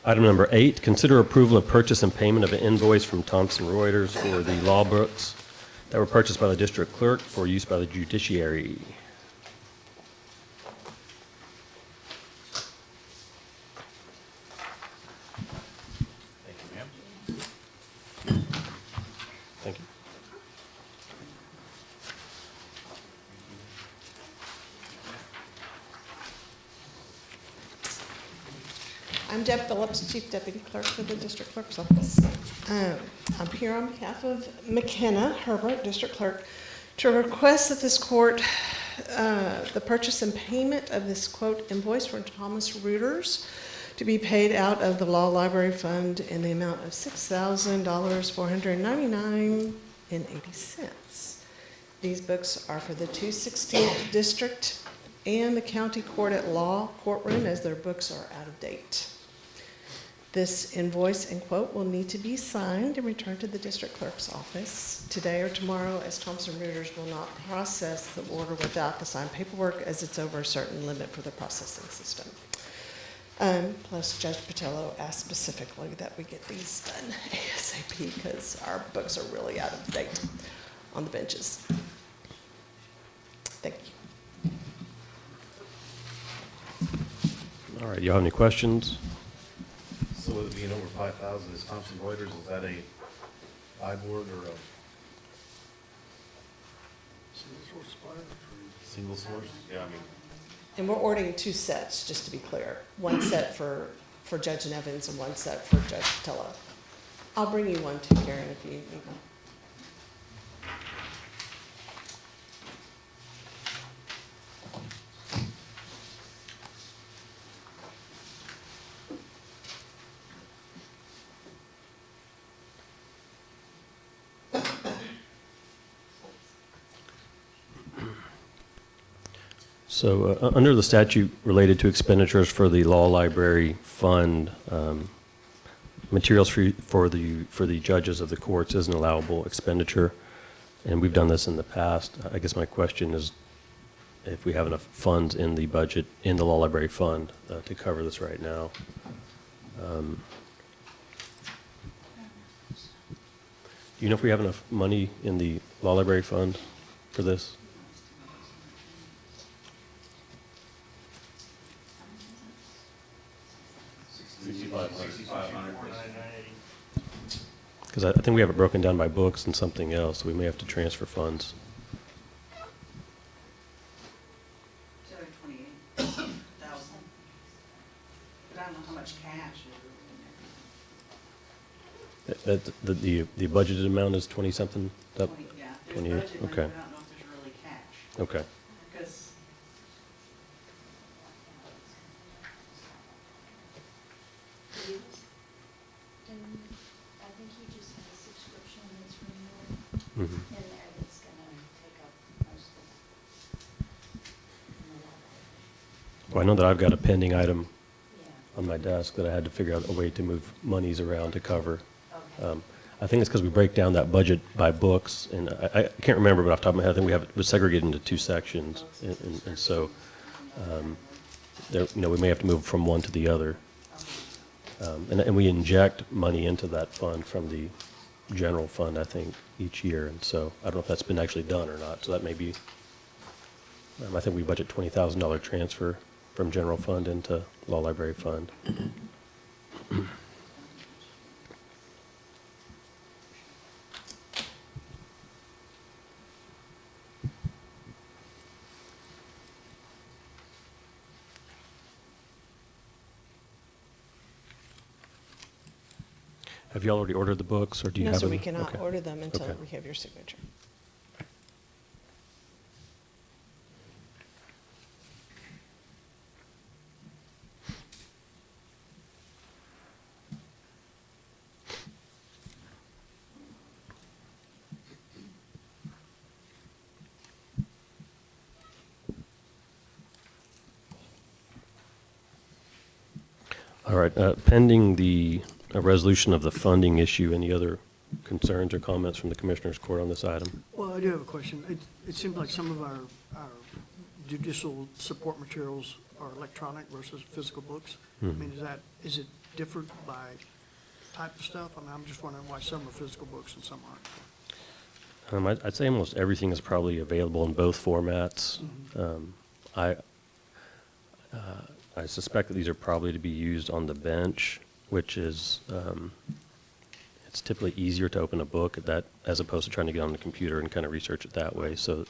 Item number 8, consider approval of purchase and payment of an invoice from Thomson Reuters for the law books that were purchased by the district clerk for use by the judiciary. Thank you, ma'am. Thank you. I'm Deb Phillips, Chief Deputy Clerk for the District Clerk's Office. I'm here on behalf of McKenna Herbert, District Clerk, to request that this court, the purchase and payment of this quote invoice from Thomas Reuters to be paid out of the Law Library Fund in the amount of $6,499.80. These books are for the 216th District and the County Court at Law courtroom, as their books are out of date. This invoice and quote will need to be signed and returned to the district clerk's office today or tomorrow, as Thomson Reuters will not process the order without the signed paperwork, as it's over a certain limit for the processing system. Plus, Judge Patello asked specifically that we get these done ASAP because our books are really out of date on the benches. Thank you. All right, y'all have any questions? So with it being over 5,000, is Thomson Reuters, is that a iBoard or a single source? Yeah, I mean, And we're ordering 2 sets, just to be clear. 1 set for Judge Nevins and 1 set for Judge Patello. I'll bring you one too, Karen, if you need one. So under the statute related to expenditures for the law library fund, materials for the judges of the courts is an allowable expenditure, and we've done this in the past. I guess my question is if we have enough funds in the budget, in the law library fund, to cover this right now. Do you know if we have enough money in the law library fund for this? Because I think we have it broken down by books and something else, so we may have to transfer funds. 28,000. But I don't know how much cash is The budgeted amount is 20-something? yeah, there's 28, budget money, okay. but I don't know if there's really cash. Okay. Because And I think he just has a subscription that's renewing Mhm. in there that's gonna take up most of the Well, I know that I've got a pending item Yeah. on my desk that I had to figure out a way to move monies around to cover. Okay. I think it's because we break down that budget by books, and I can't remember, but off the top of my head, I think we have it segregated into 2 sections, and so there, we may have to move from one to the other. And we inject money into that fund from the general fund, I think, each year, and so I don't know if that's been actually done or not, so that may be, I think we budget $20,000 transfer from general fund into law library fund. Have you already ordered the books, or do you No, have so them? we cannot Okay. order them until Okay. we have your signature. All right, pending the resolution of the funding issue, any other concerns or comments from the Commissioners Court on this item? Well, I do have a question. It seems like some of our judicial support materials are electronic versus physical books. I mean, is it different by type of stuff? I mean, I'm just wondering why some are physical books and some aren't. I'd say almost everything is probably available in both formats. I suspect that these are probably to be used on the bench, which is, it's typically easier to open a book at that, as opposed to trying to get on the computer and kind of research it that way. So,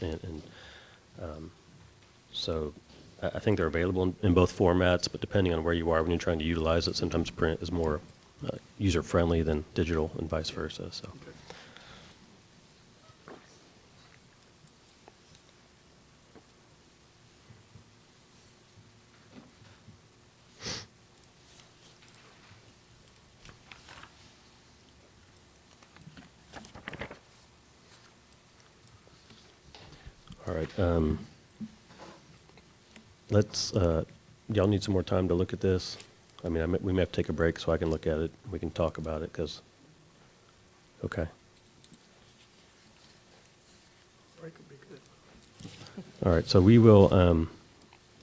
so I think they're available in both formats, but depending on where you are when you're trying to utilize it, sometimes print is more user-friendly than digital and vice versa, so. All right, let's, y'all need some more time to look at this. I mean, we may have to take a break so I can look at it. We can talk about it, because, okay. Break would be good. All right, so we will,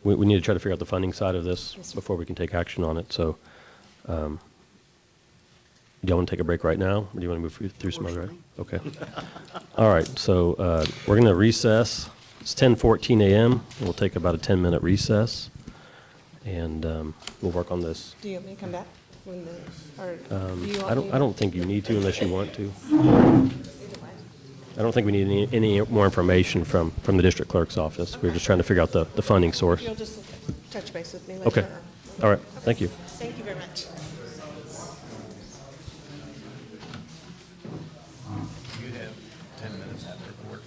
we need to try to figure out the funding side of this before we can take action on it, so, do you want to take a break right now, or do you want to move through some other? Okay. All right, so we're going to recess. It's 10:14 a.m. We'll take about a 10-minute recess, and we'll work on this. Do you want me to come back? When the, or do you want I me don't think you need to unless you want to. I don't think we need any more information from the district clerk's office. We're just trying to figure out the funding source. You'll just touch base with me later? Okay. All right, thank you. Thank you very much. You have 10 minutes after work.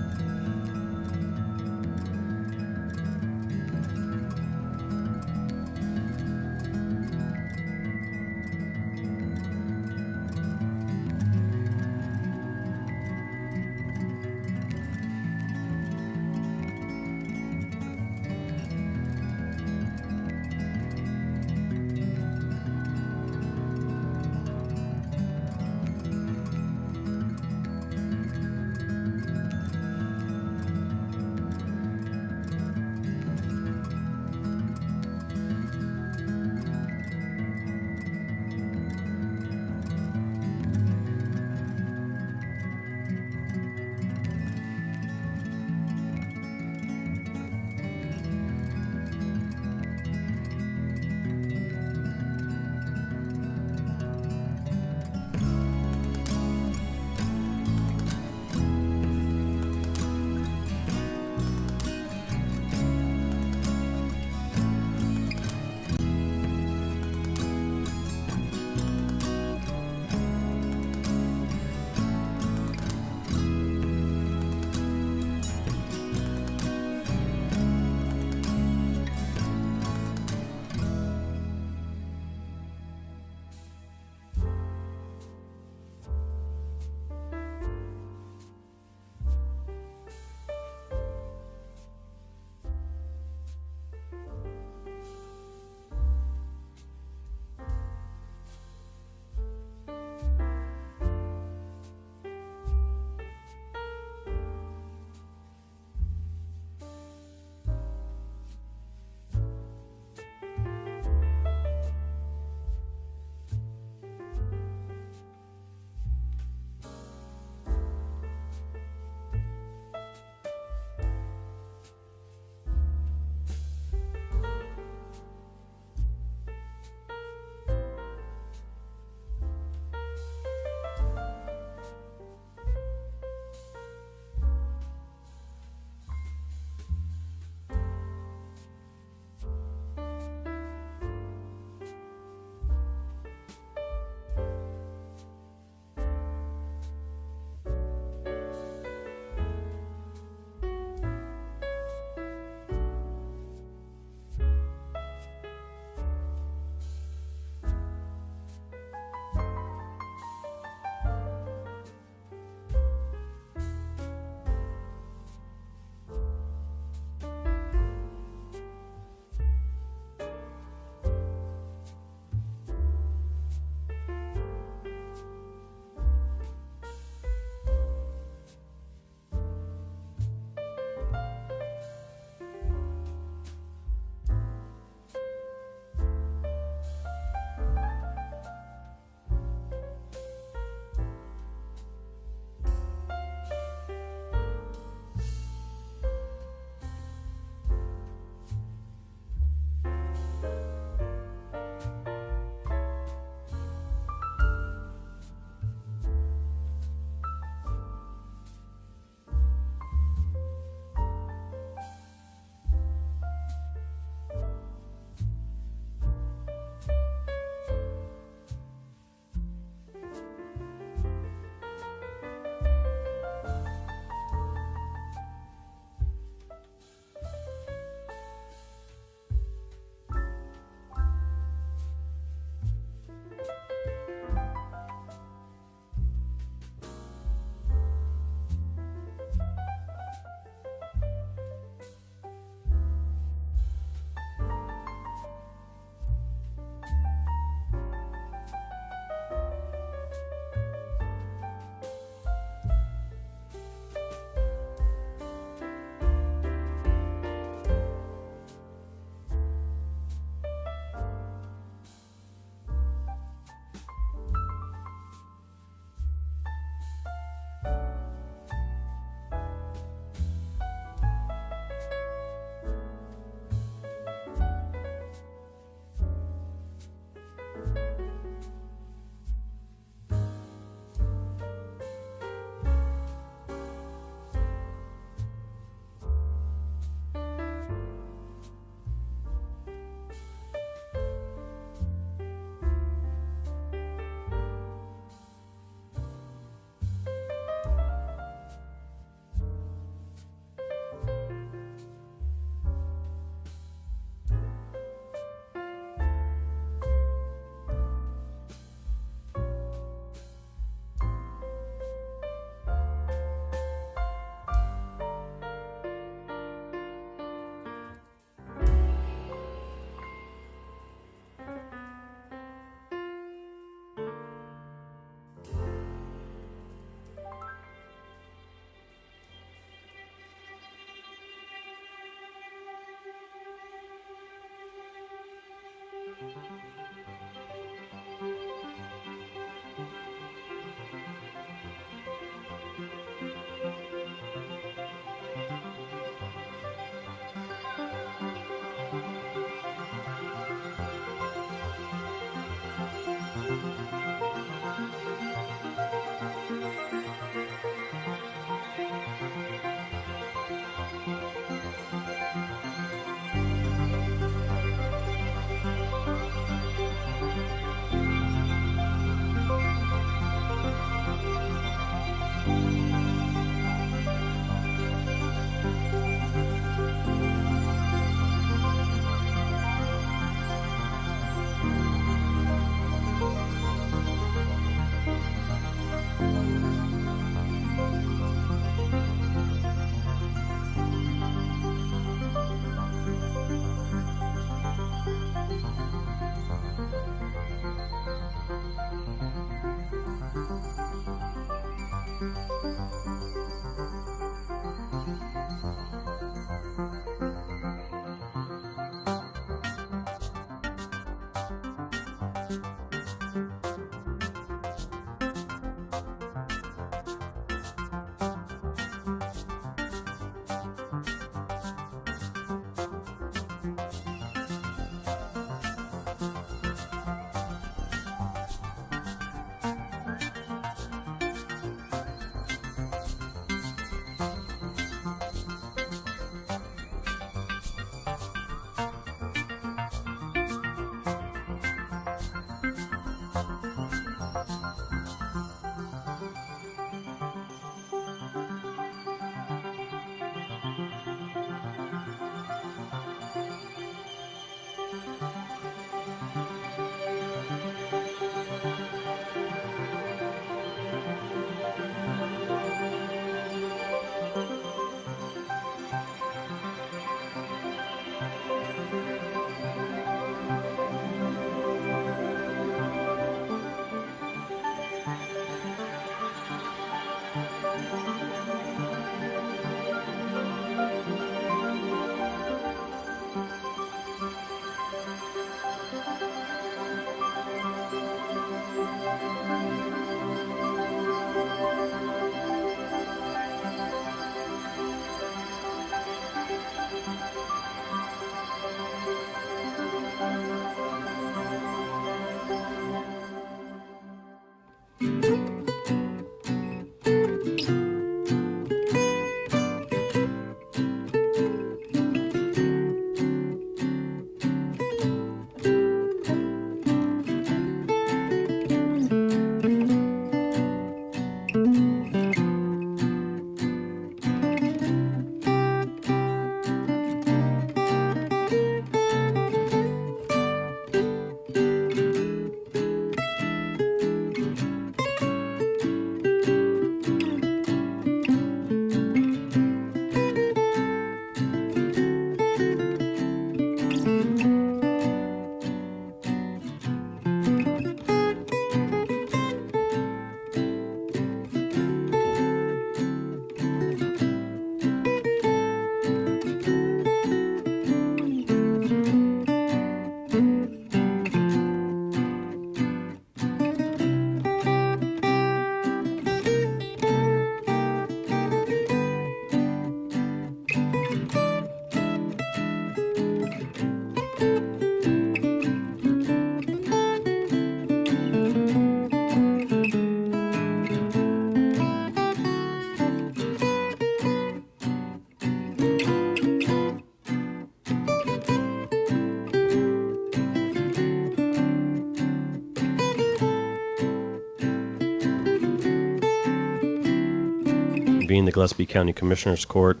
being the Gillespie County Commissioners Court.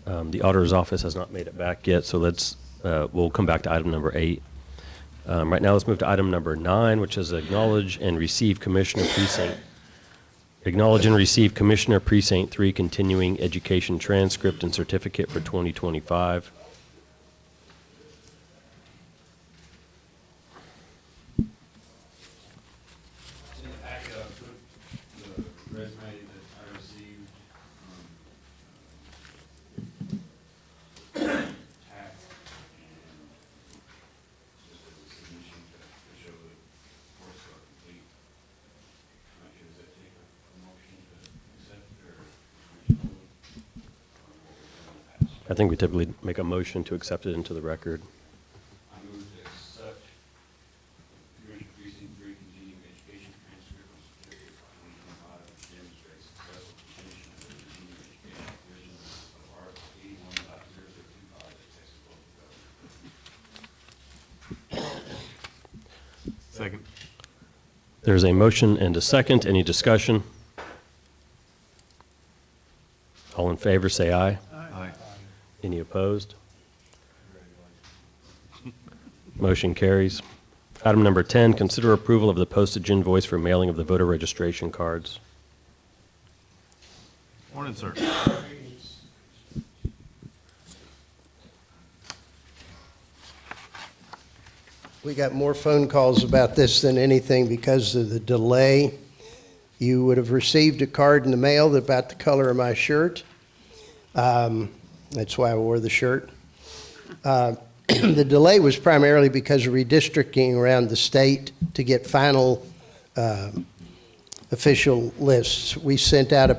The auditor's office has not made it back yet, so we'll come back to item number 8. Right now, let's move to item number 9, which is acknowledge and receive Commissioner Precinct. Acknowledge and receive Commissioner Precinct 3 continuing education transcript and certificate for 2025. In the packet, I put the resume that I received tax and just as a submission to show that course are complete. Not sure, does that take a motion to accept or? I think we typically make a motion to accept it into the record. I move to accept Commissioner Precinct 3 continuing education transcript and certificate for 2025, which demonstrates successful completion of the continuing education provisions of Article 81.0025 of the Texas Local Government. Second. There's a motion and a second. Any discussion? All in favor, say aye. Aye. Any opposed? Motion carries. Item number 10, consider approval of the postage invoice for mailing of the voter registration cards. Morning, sir. We got more phone calls about this than anything because of the delay. You would have received a card in the mail about the color of my shirt. That's why I wore the shirt. The delay was primarily because of redistricting around the state to get final official lists. We sent out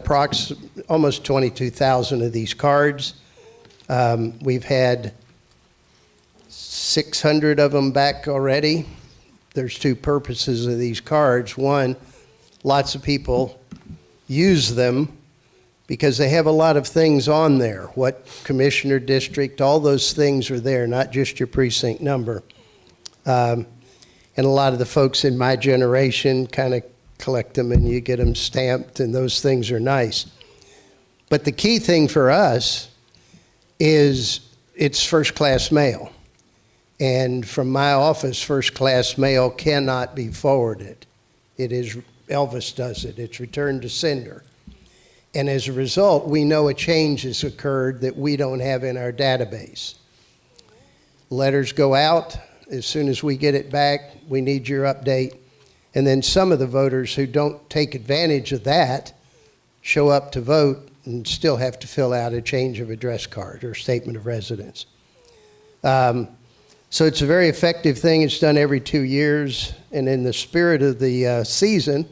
almost 22,000 of these cards. We've had 600 of them back already. There's two purposes of these cards. One, lots of people use them because they have a lot of things on there. What commissioner district, all those things are there, not just your precinct number. And a lot of the folks in my generation kind of collect them and you get them stamped, and those things are nice. But the key thing for us is it's first-class mail. And from my office, first-class mail cannot be forwarded. It is, Elvis does it. It's returned to sender. And as a result, we know a change has occurred that we don't have in our database. Letters go out. As soon as we get it back, we need your update. And then some of the voters who don't take advantage of that show up to vote and still have to fill out a change of address card or statement of residence. So it's a very effective thing. It's done every 2 years. And in the spirit of the season,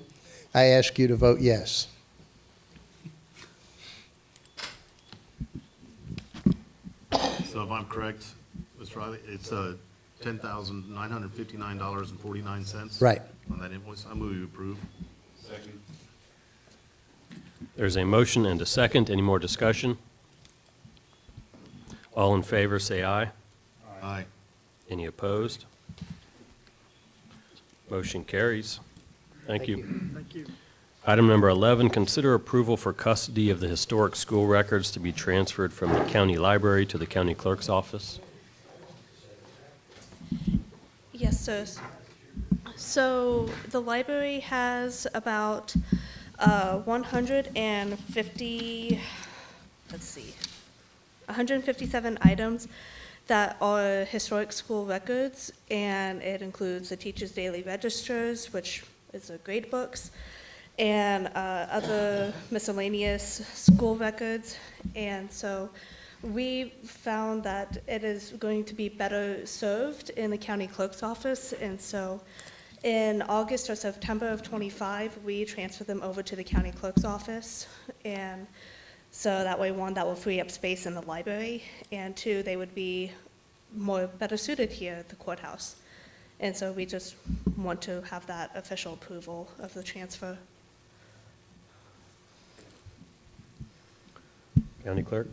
I ask you to vote yes. So if I'm correct, Mr. Riley, it's $10,959.49. Right. On that invoice. I move you approve. Second. There's a motion and a second. Any more discussion? All in favor, say aye. Aye. Any opposed? Motion carries. Thank you. Thank you. Item number 11, consider approval for custody of the historic school records to be transferred from the county library to the county clerk's office. Yes, sir. So the library has about 157 items that are historic school records, and it includes the teacher's daily registers, which is the grade books, and other miscellaneous school records. And so we found that it is going to be better served in the county clerk's office. And so in August or September of '25, we transferred them over to the county clerk's office. And so that way, one, that will free up space in the library, and two, they would be better suited here at the courthouse. And so we just want to have that official approval of the transfer. County clerk?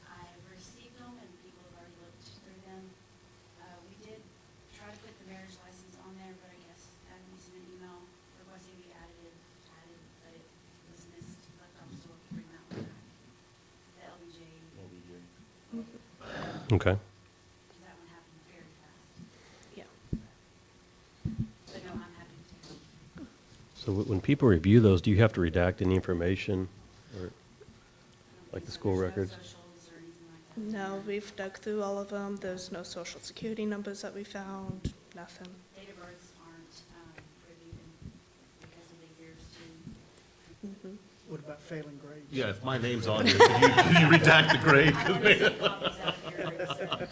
I've received them and people have already looked through them. We did try to put the marriage license on there, but I guess Adam sent an email requesting we added, but it was missed, left off, so we'll bring that one. Okay. That one happened very fast. Yeah. But no, I'm happy to take them. So when people review those, do you have to redact any information, or like the school records? Socials or anything like that. No, we've dug through all of them. There's no social security numbers that we found, nothing. Date of births aren't reviewed because of the years too. What about failing grades? Yeah, if my name's on here, can you redact the grade? I want to see copies out here, so.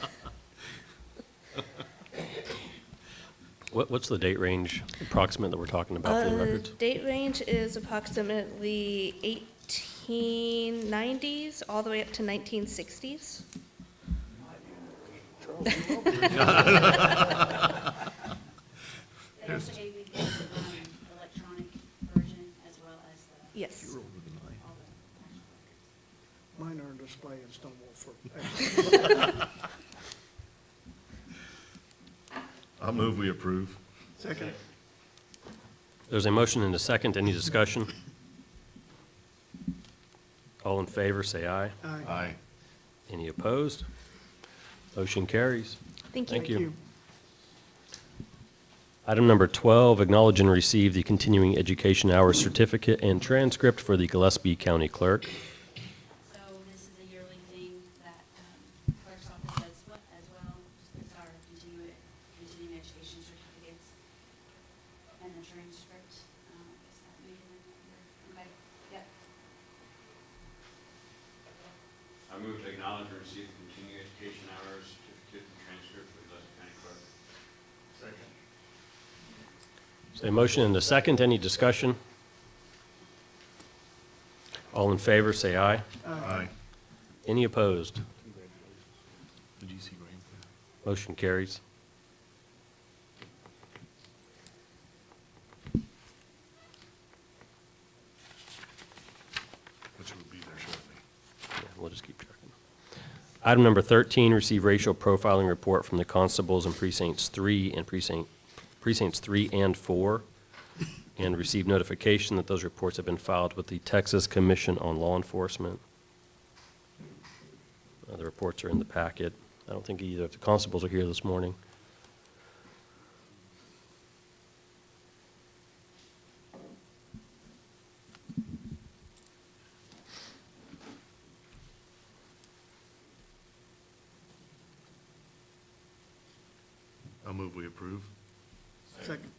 What's the date range approximate that we're talking about for the records? Date range is approximately 1890s all the way up to 1960s. They also gave me the electronic version as well as the. Yes. all the actual records. Mine are on display in Stonewall for. I'll move we approve. Second. There's a motion and a second. Any discussion? All in favor, say aye. Aye. Any opposed? Motion carries. Thank you. Thank you. Item number 12, acknowledge and receive the continuing education hours certificate and transcript for the Gillespie County Clerk. So this is a yearly thing that clerk's office does as well, just as our continuing education certificates and the transcript. Is that making it here? Okay, yep. I move to acknowledge and receive the continuing education hours certificate and transcript for the Gillespie County Clerk. Second. So a motion and a second. Any discussion? All in favor, say aye. Aye. Any opposed? Did you see grade? Motion carries. Which will be there shortly. Yeah, we'll just keep tracking. Item number 13, receive racial profiling report from the constables in precincts 3 and precincts 3 and 4, and receive notification that those reports have been filed with the Texas Commission on Law Enforcement. The reports are in the packet. I don't think either of the constables are here this morning. I'll move we approve. Second.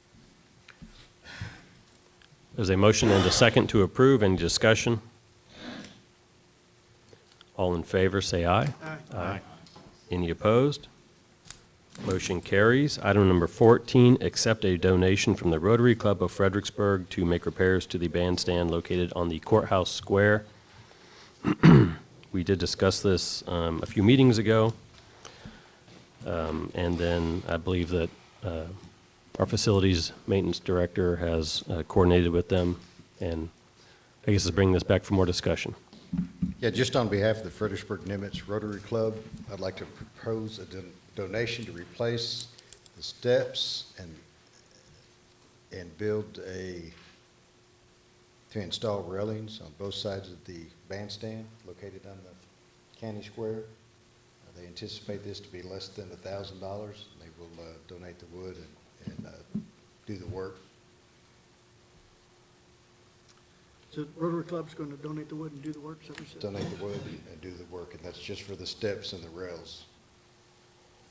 There's a motion and a second to approve. Any discussion? All in favor, say aye. Aye. Any opposed? Motion carries. Item number 14, accept a donation from the Rotary Club of Fredericksburg to make repairs to the bandstand located on the courthouse square. We did discuss this a few meetings ago. And then I believe that our facilities maintenance director has coordinated with them, and I guess is bringing this back for more discussion. Yeah, just on behalf of the Fredericksburg Nimitz Rotary Club, I'd like to propose a donation to replace the steps and build to install railings on both sides of the bandstand located on the county square. They anticipate this to be less than $1,000. They will donate the wood and do the work. So Rotary Club's going to donate the wood and do the work, is that what you said? Donate the wood and do the work, and that's just for the steps and the rails.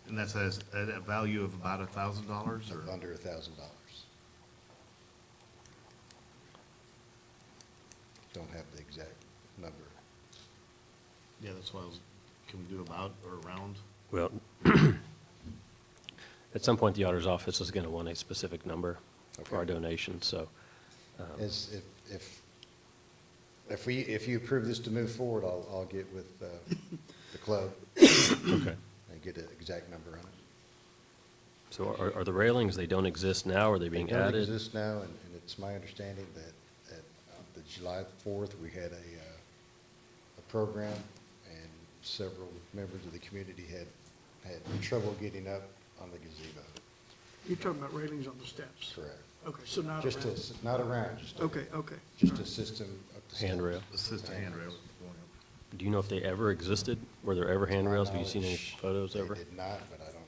And that's at a value of about $1,000 or? Under $1,000. Don't have the exact number. Yeah, that's why can we do about or around? Well, at some point, the auditor's office is going to want a specific number for our donation, so. If you approve this to move forward, I'll get with the club. Okay. And get an exact number on it. So are the railings, they don't exist now, or are they being They added? don't exist now, and it's my understanding that at the July 4th, we had a program, and several members of the community had trouble getting up on the gazebo. You're talking about railings on the steps? Correct. Okay, so not Just around. not around, just. Okay. Just a system up the steps. Handrail. Assist a handrail going up. Do you know if they ever existed? Were there ever handrails? Have you seen any photos ever? They did not, but I don't know.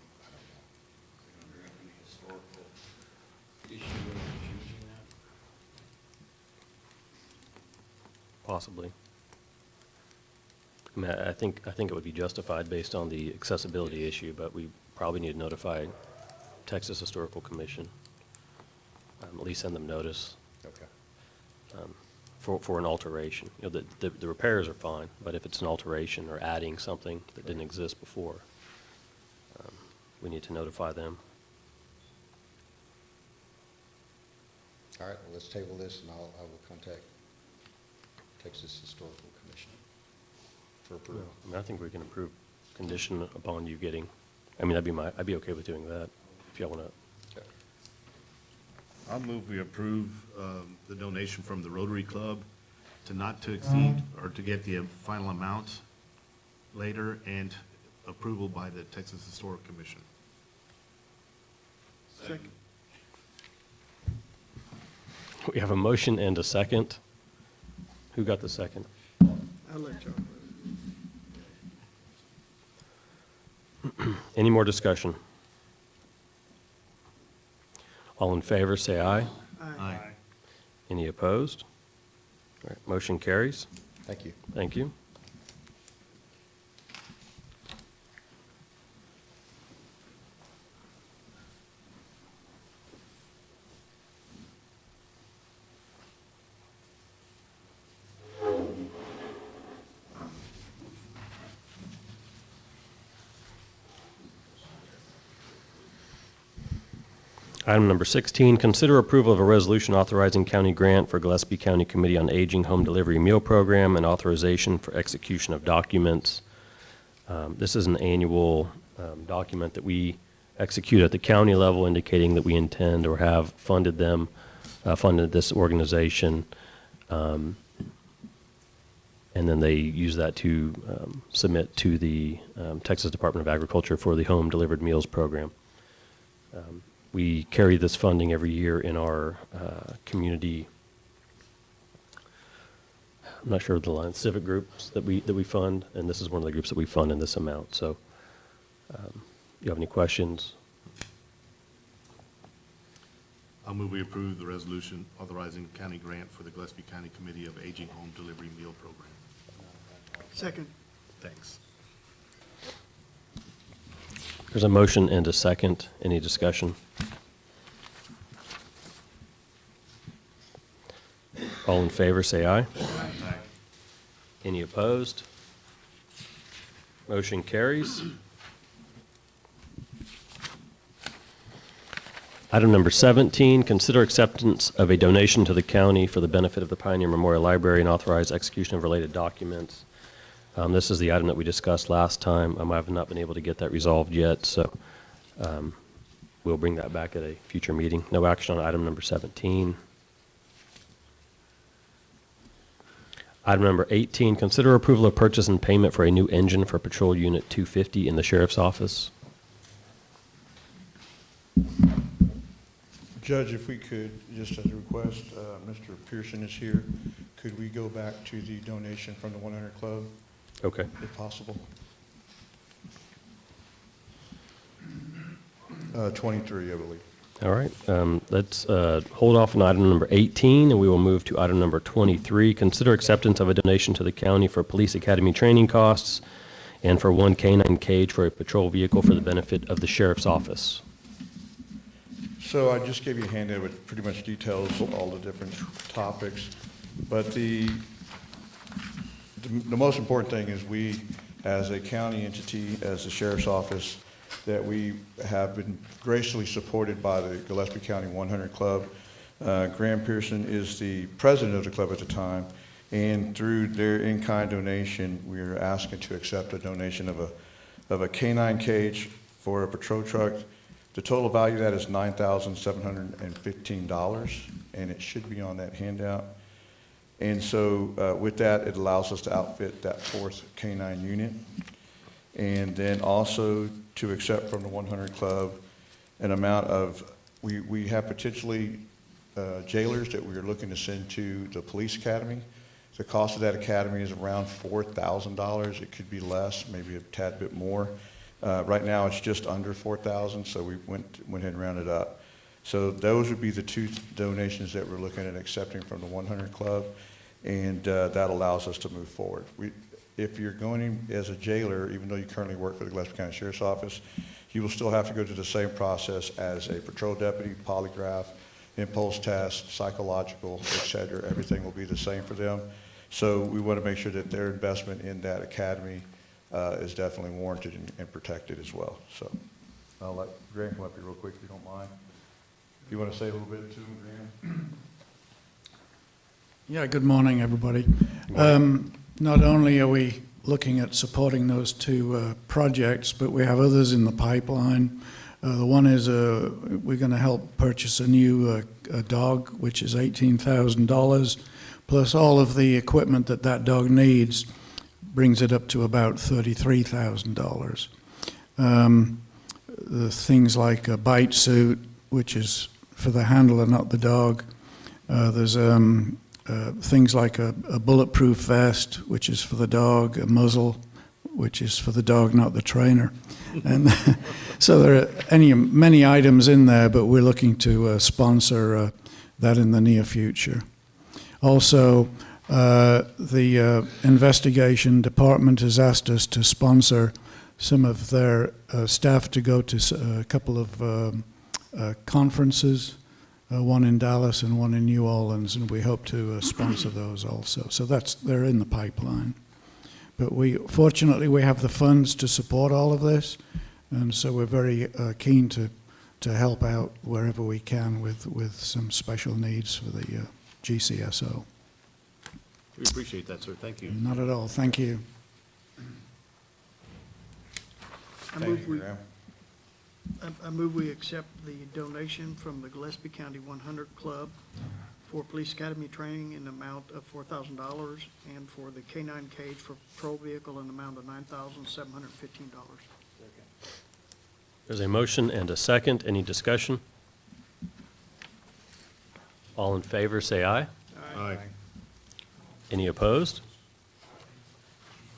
Historical issue with using that? Possibly. I mean, I think it would be justified based on the accessibility issue, but we probably need to notify Texas Historical Commission. At least send them notice. Okay. For an alteration. You know, the repairs are fine, but if it's an alteration or adding something that didn't exist before, we need to notify them. All right, well, let's table this, and I will contact Texas Historical Commission for approval. I mean, I think we can approve condition upon you getting, I mean, I'd be okay with doing that, if y'all want to. Okay. I'll move we approve the donation from the Rotary Club to not to exceed, or to get the final amount later, and approval by the Texas Historic Commission. Second. We have a motion and a second. Who got the second? I'll let y'all. Any more discussion? All in favor, say aye. Aye. Any opposed? All right, motion carries. Thank you. Thank you. Item number 16, consider approval of a resolution authorizing county grant for Gillespie County Committee on Aging Home Delivery Meal Program and authorization for execution of documents. This is an annual document that we execute at the county level, indicating that we intend or have funded them, funded this organization, and then they use that to submit to the Texas Department of Agriculture for the Home Delivered Meals Program. We carry this funding every year in our community, I'm not sure of the line, civic groups that we fund, and this is one of the groups that we fund in this amount. So, you have any questions? I'll move we approve the resolution authorizing county grant for the Gillespie County Committee of Aging Home Delivery Meal Program. Second. Thanks. There's a motion and a second. Any discussion? All in favor, say aye. Aye. Any opposed? Motion carries. Item number 17, consider acceptance of a donation to the county for the benefit of the Pioneer Memorial Library and authorize execution of related documents. This is the item that we discussed last time. I have not been able to get that resolved yet, so we'll bring that back at a future meeting. No action on item number 17. Item number 18, consider approval of purchase and payment for a new engine for Patrol Unit 250 in the Sheriff's Office. Judge, if we could, just as a request, Mr. Pearson is here. Could we go back to the donation from the 100 Club? Okay. If possible. 23, I believe. All right, let's hold off on item number 18, and we will move to item number 23. Consider acceptance of a donation to the county for police academy training costs and for one canine cage for a patrol vehicle for the benefit of the sheriff's office. So I just gave you a handout with pretty much details all the different topics, but the most important thing is we, as a county entity, as the sheriff's office, that we have been graciously supported by the Gillespie County 100 Club. Graham Pearson is the president of the club at the time, and through their in-kind donation, we are asking to accept a donation of a canine cage for a patrol truck. The total value of that is $9,715, and it should be on that handout. And so with that, it allows us to outfit that 4th canine unit. And then also to accept from the 100 Club an amount of, we have potentially jailers that we are looking to send to the police academy. The cost of that academy is around $4,000. It could be less, maybe a tad bit more. Right now, it's just under $4,000, so we went ahead and rounded up. So those would be the two donations that we're looking at accepting from the 100 Club, and that allows us to move forward. If you're going as a jailer, even though you currently work for the Gillespie County Sheriff's Office, you will still have to go through the same process as a patrol deputy, polygraph, impulse test, psychological, et cetera. Everything will be the same for them. So we want to make sure that their investment in that academy is definitely warranted and protected as well. So I'll let Graham come up here real quick if you don't mind. If you want to say a little bit to him, Graham. Yeah, good morning, everybody. Not only are we looking at supporting those two projects, but we have others in the pipeline. The one is we're going to help purchase a new dog, which is $18,000, plus all of the equipment that dog needs brings it up to about $33,000. The things like a bite suit, which is for the handler, not the dog. There's things like a bulletproof vest, which is for the dog, a muzzle, which is for the dog, not the trainer. And so there are many items in there, but we're looking to sponsor that in the near future. Also, the investigation department has asked us to sponsor some of their staff to go to a couple of conferences, one in Dallas and one in New Orleans, and we hope to sponsor those also. So they're in the pipeline. But fortunately, we have the funds to support all of this, and so we're very keen to help out wherever we can with some special needs for the GCSO. We appreciate that, sir. Thank you. Not at all. Thank you. I move we accept the donation from the Gillespie County 100 Club for police academy training in the amount of $4,000 and for the K-9 cage for patrol vehicle in the amount of $9,715. There's a motion and a second. Any discussion? All in favor, say aye. Aye. Any opposed?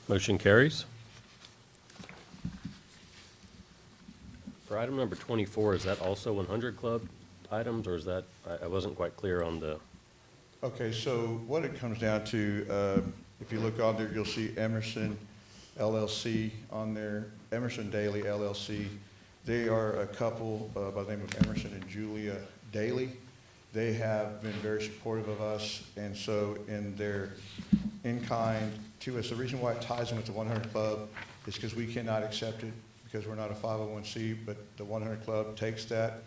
Motion carries. For item number 24, is that also 100 Club items, or is that, I wasn't quite clear on the... Okay, so what it comes down to, if you look on there, you'll see Emerson LLC on there, Emerson Daily LLC. They are a couple by the name of Emerson and Julia Daly. They have been very supportive of us, and so in their in-kind to us, the reason why it ties in with the 100 Club is because we cannot accept it because we're not a 501c, but the 100 Club takes that.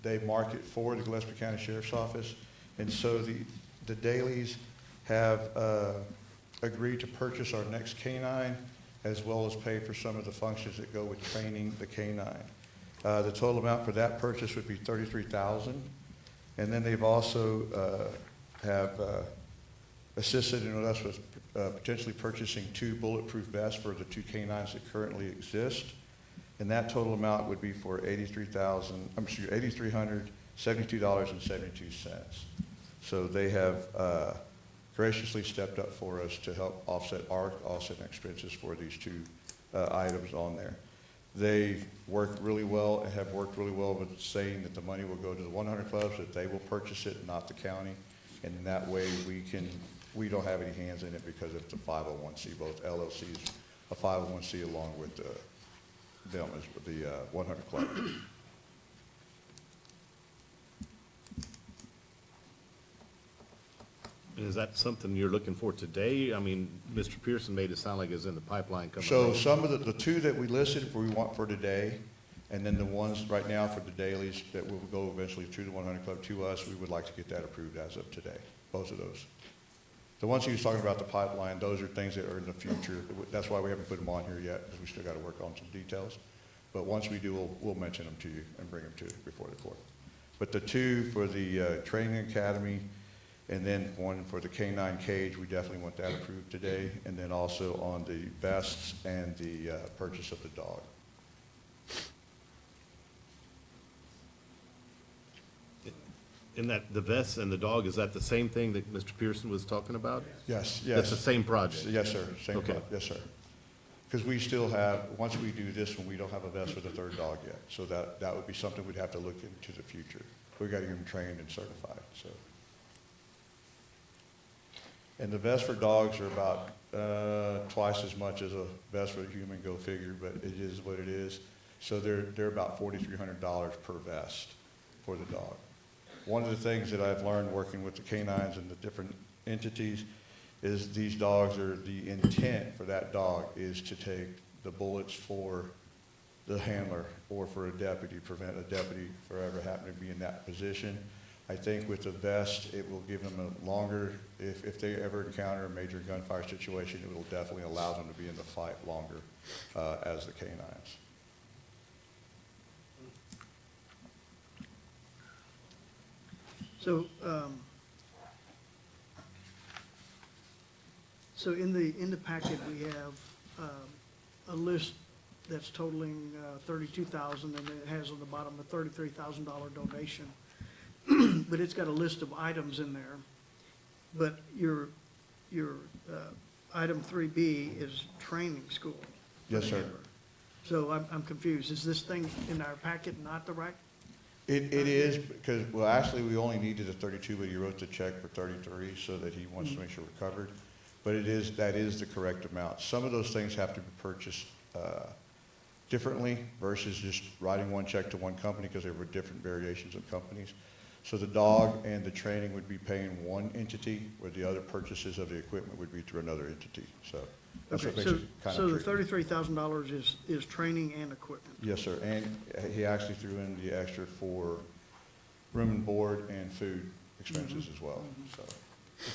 They market for the Gillespie County Sheriff's Office, and so the Dalys have agreed to purchase our next K-9 as well as pay for some of the functions that go with training the K-9. The total amount for that purchase would be $33,000. And then they've also assisted in us with potentially purchasing 2 bulletproof vests for the 2 K-9s that currently exist. And that total amount would be for $8,372.72. So they have graciously stepped up for us to help offset our offsetting expenses for these 2 items on there. They work really well and have worked really well with saying that the money will go to the 100 clubs, that they will purchase it, not the county. And in that way, we don't have any hands in it because it's a 501c. Both LLCs, a 501c along with them as the 100 club. And is that something you're looking for today? I mean, Mr. Pearson made it sound like it's in the pipeline coming. So some of the 2 that we listed we want for today, and then the ones right now for the dailies that will go eventually to the 100 Club to us, we would like to get that approved as of today, both of those. The ones he was talking about, the pipeline, those are things that are in the future. That's why we haven't put them on here yet, because we still got to work on some details. But once we do, we'll mention them to you and bring them to you before the court. But the 2 for the training academy, and then one for the K-9 cage, we definitely want that approved today. And then also on the vests and the purchase of the dog. in that, the vest and the dog, is that the same thing that Mr. Pearson was talking about? Yes, yes. That's the same project? Yes, sir, same Okay. project, yes, sir. Because we still have, once we do this one, we don't have a vest for the third dog yet. So that would be something we'd have to look into the future. We got to get them trained and certified, so. And the vests for dogs are about twice as much as a vest for a human, go figure, but it is what it is. So they're about $4,300 per vest for the dog. One of the things that I've learned working with the canines and the different entities is these dogs are, the intent for that dog is to take the bullets for the handler or for a deputy, prevent a deputy from ever happening to be in that position. I think with the vest, it will give them a longer, if they ever encounter a major gunfire situation, it will definitely allow them to be in the fight longer as the canines. So, so in the packet, we have a list that's totaling $32,000, and it has on the bottom a $33,000 donation. But it's got a list of items in there. But your item 3B is training school. Yes, sir. So I'm confused. Is this thing in our packet not the right? It is, because, well, actually, we only needed a 32, but he wrote the check for 33, so that he wants to make sure we're covered. But that is the correct amount. Some of those things have to be purchased differently versus just writing one check to one company, because there were different variations of companies. So the dog and the training would be paying one entity, where the other purchases of the equipment would be through another entity. So that's what Okay, makes it kind so of the tricky. $33,000 is training and equipment? Yes, sir, and he actually threw in the extra for room and board and food expenses as well, so.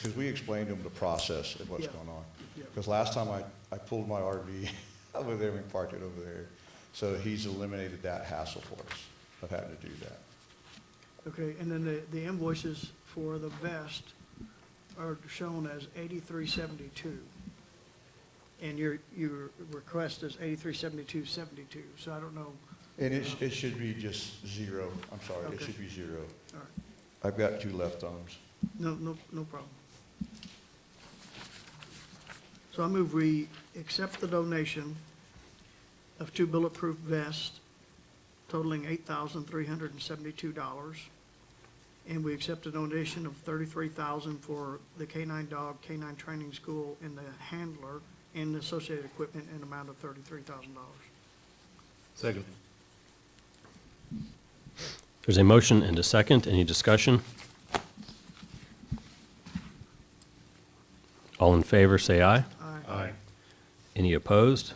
Because we explained to him the process of what's Yeah. going on. Yeah. Because last time I pulled my RV over there, we parked it over there. So he's eliminated that hassle for us of having to do that. Okay, and then the invoices for the vest are shown as $83.72. And your request is $83.72.72, so I don't know. And it should be just zero, I'm sorry, it Okay. should be zero. All right, I've got two left thumbs. no problem. So I move we accept the donation of 2 bulletproof vests totaling $8,372. And we accept a donation of $33,000 for the canine dog, canine training school, and the handler, and the associated equipment, in amount of $33,000. Second. There's a motion and a second. Any discussion? All in favor, say aye. Aye. Any opposed?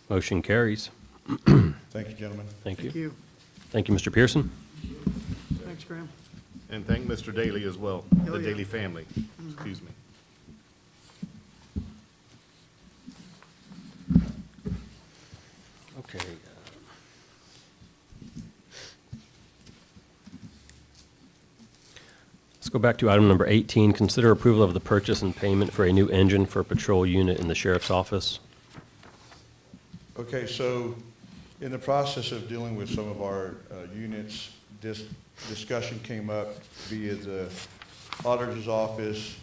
Motion carries. Thank you, gentlemen. Thank Thank you. you. Thank you, Mr. Pearson. Thanks, Graham. And thank Mr. Daly as well, Oh, the yeah. Daly family, excuse me. Okay. Let's go back to item number 18. Consider approval of the purchase and payment for a new engine for a patrol unit in the sheriff's office. Okay, so in the process of dealing with some of our units, this discussion came up via the auditor's office,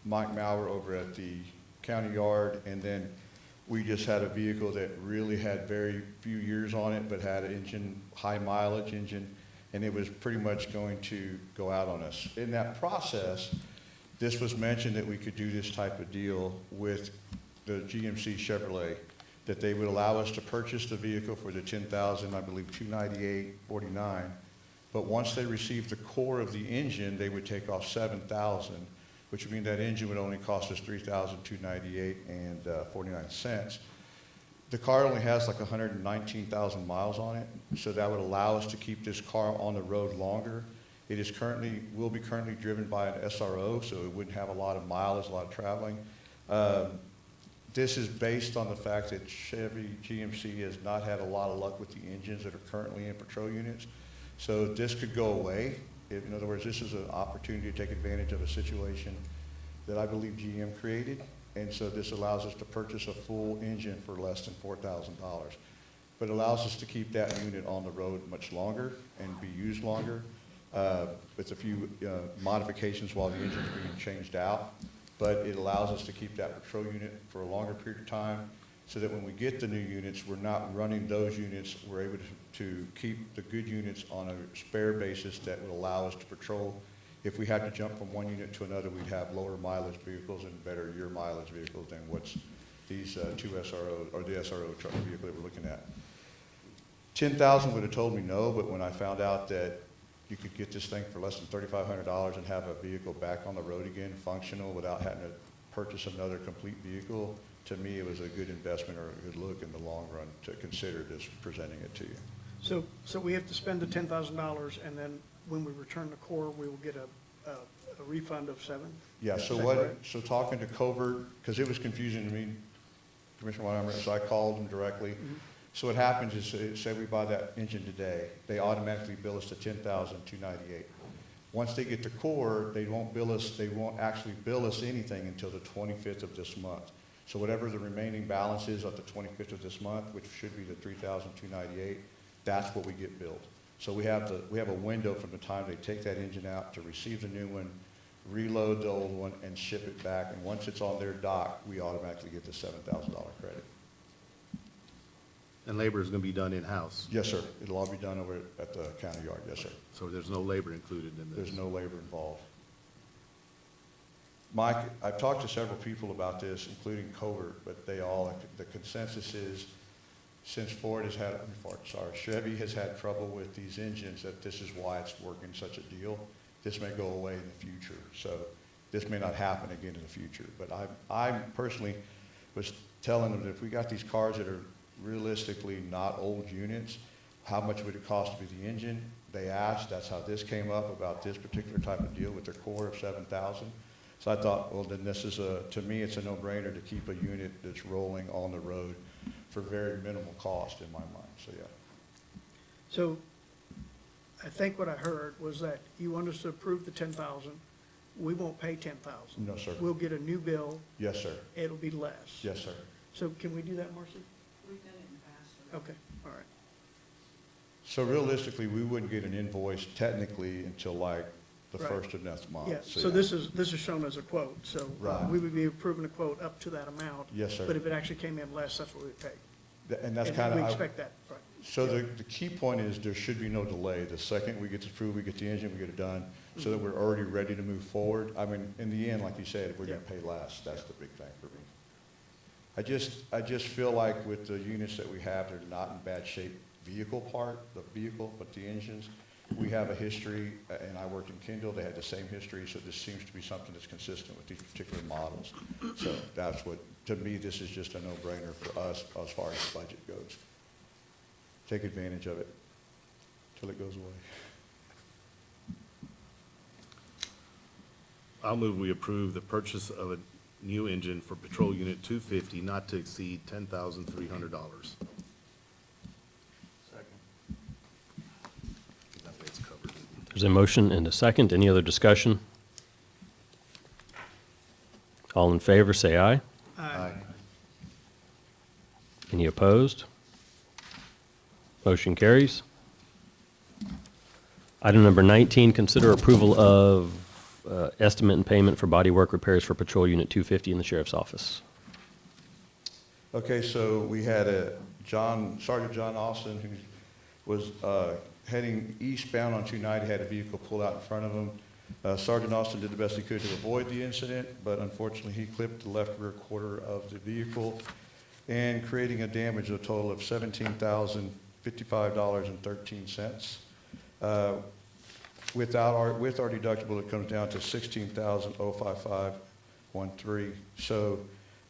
Mike Maurer over at the county yard, and then we just had a vehicle that really had very few years on it, but had an engine, high mileage engine, and it was pretty much going to go out on us. In that process, this was mentioned that we could do this type of deal with the GMC Chevrolet, that they would allow us to purchase the vehicle for the $10,000, I believe $298.49. But once they received the core of the engine, they would take off $7,000, which would mean that engine would only cost us $3,298.49. The car only has like 119,000 miles on it, so that would allow us to keep this car on the road longer. It is will be currently driven by an SRO, so it wouldn't have a lot of mileage, a lot of traveling. This is based on the fact that Chevy GMC has not had a lot of luck with the engines that are currently in patrol units. So this could go away. In other words, this is an opportunity to take advantage of a situation that I believe GM created. And so this allows us to purchase a full engine for less than $4,000. But it allows us to keep that unit on the road much longer and be used longer. with a few modifications while the engine's being changed out. But it allows us to keep that patrol unit for a longer period of time, so that when we get the new units, we're not running those units. We're able to keep the good units on a spare basis that would allow us to patrol. If we had to jump from one unit to another, we'd have lower mileage vehicles and better year mileage vehicles than what's these two SROs, or the SRO truck vehicle that we're looking at. 10,000 would have told me no, but when I found out that you could get this thing for less than $3,500 and have a vehicle back on the road again, functional, without having to purchase another complete vehicle, to me, it was a good investment or a good look in the long run to consider this, presenting it to you. So we have to spend the $10,000, and then when we return the core, we will get a refund of $7,000? Yeah, Is so that what, correct? so talking to Covert, because it was confusing to me, Commissioner Weimer, so I called them directly. So what happens is, say we buy that engine today, they automatically bill us the $10,298. Once they get the core, they won't actually bill us anything until the 25th of this month. So whatever the remaining balance is at the 25th of this month, which should be the $3,298, that's what we get billed. So we have a window from the time they take that engine out to receive the new one, reload the old one, and ship it back. And once it's on their dock, we automatically get the $7,000 credit. And labor is going to be done in-house? Yes, sir. It'll all be done over at the county yard. Yes, sir. So there's no labor included in this? There's no labor involved. Mike, I've talked to several people about this, including Covert, but the consensus is, since Chevy has had trouble with these engines, that this is why it's working such a deal. This may go away in the future, so this may not happen again in the future. But I personally was telling them that if we got these cars that are realistically not old units, how much would it cost to be the engine? They asked, that's how this came up, about this particular type of deal with their core of $7,000. So I thought, well, then this is to me, it's a no-brainer to keep a unit that's rolling on the road for very minimal cost in my mind, so yeah. So I think what I heard was that you want us to approve the $10,000. We won't pay $10,000. No, sir. We'll get a new bill. Yes, sir. It'll be less. Yes, sir. So can we do that, Marcy? We've done it in the past. Okay, all right. So realistically, we wouldn't get an invoice technically until like the Right. first of next month. Yeah, so this is shown as a quote, so Right. we would be approving a quote up to that amount. Yes, sir. But if it actually came in less, that's what we'd pay. And that's And kind of. we expect that, right. So the key point is there should be no delay. The second we get this approved, we get the engine, we get it done, so that we're already ready to move forward. I mean, in the end, like you said, we're gonna pay less. That's the big thing for me. I just feel like with the units that we have, they're not in bad shape the vehicle, but the engines. We have a history, and I worked in Kendall, they had the same history, so this seems to be something that's consistent with these particular models. So that's what, to me, this is just a no-brainer for us as far as budget goes. Take advantage of it till it goes away. I'll move we approve the purchase of a new engine for Patrol Unit 250 not to exceed $10,300. That way it's covered. There's a motion and a second. Any other discussion? All in favor, say aye. Aye. Any opposed? Motion carries. Item number 19, consider approval of estimate and payment for bodywork repairs for Patrol Unit 250 in the Sheriff's Office. Okay, so we had Sergeant John Austin, who was heading eastbound on 290, had a vehicle pull out in front of him. Sergeant Austin did the best he could to avoid the incident, but unfortunately he clipped the left rear quarter of the vehicle and creating a damage of a total of $17,055.13. With our deductible, it comes down to $16,055.13. So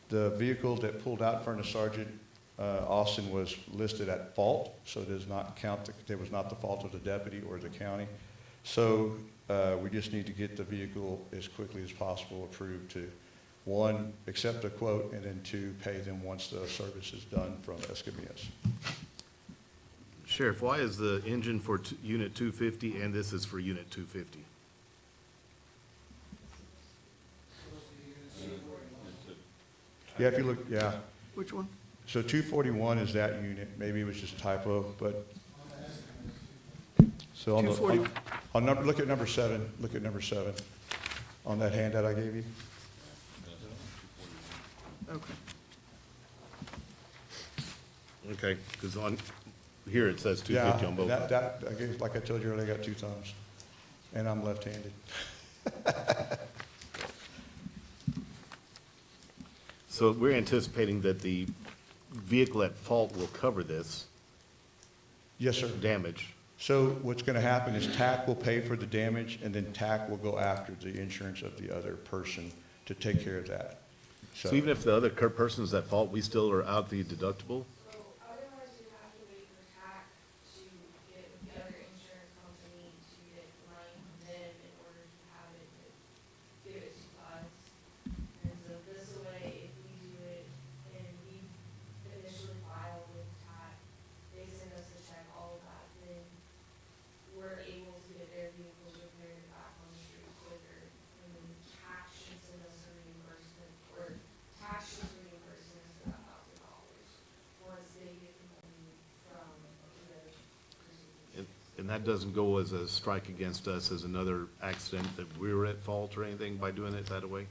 the vehicle that pulled out in front of Sergeant Austin was listed at fault, so it does not count, it was not the fault of the deputy or the county. So we just need to get the vehicle as quickly as possible approved to, one, accept the quote, and then two, pay them once the service is done from Escamias. Sheriff, why is the engine for Unit 250 and this is for Unit 250? Yeah, if you look, yeah. Which one? So 241 is that unit. Maybe it was just a typo, but So on the, 240. on number, look at number 7, on that handout I gave you. Okay. Okay, because on, here it says 250 on both. That, I gave, like I told you earlier, I got 2 thumbs, and I'm left-handed. So we're anticipating that the vehicle at fault will cover this Yes, sir. damage. So what's going to happen is TAC will pay for the damage, and then TAC will go after the insurance of the other person to take care of that. So even if the other person's at fault, we still are out the deductible? So otherwise, you have to wait for TAC to get with the other insurance company to get money from them in order to have it, to give it to us. And so this way, if we do it and we initially file with TAC, they send us a check, all of that, then we're able to get their vehicles repaired back on the street quicker. And then TAC should send us a reimbursement, or TAC should reimburse us that $1,000 once they get the money from the And that doesn't go as a strike against us as another accident that we were at fault or anything by doing it that way?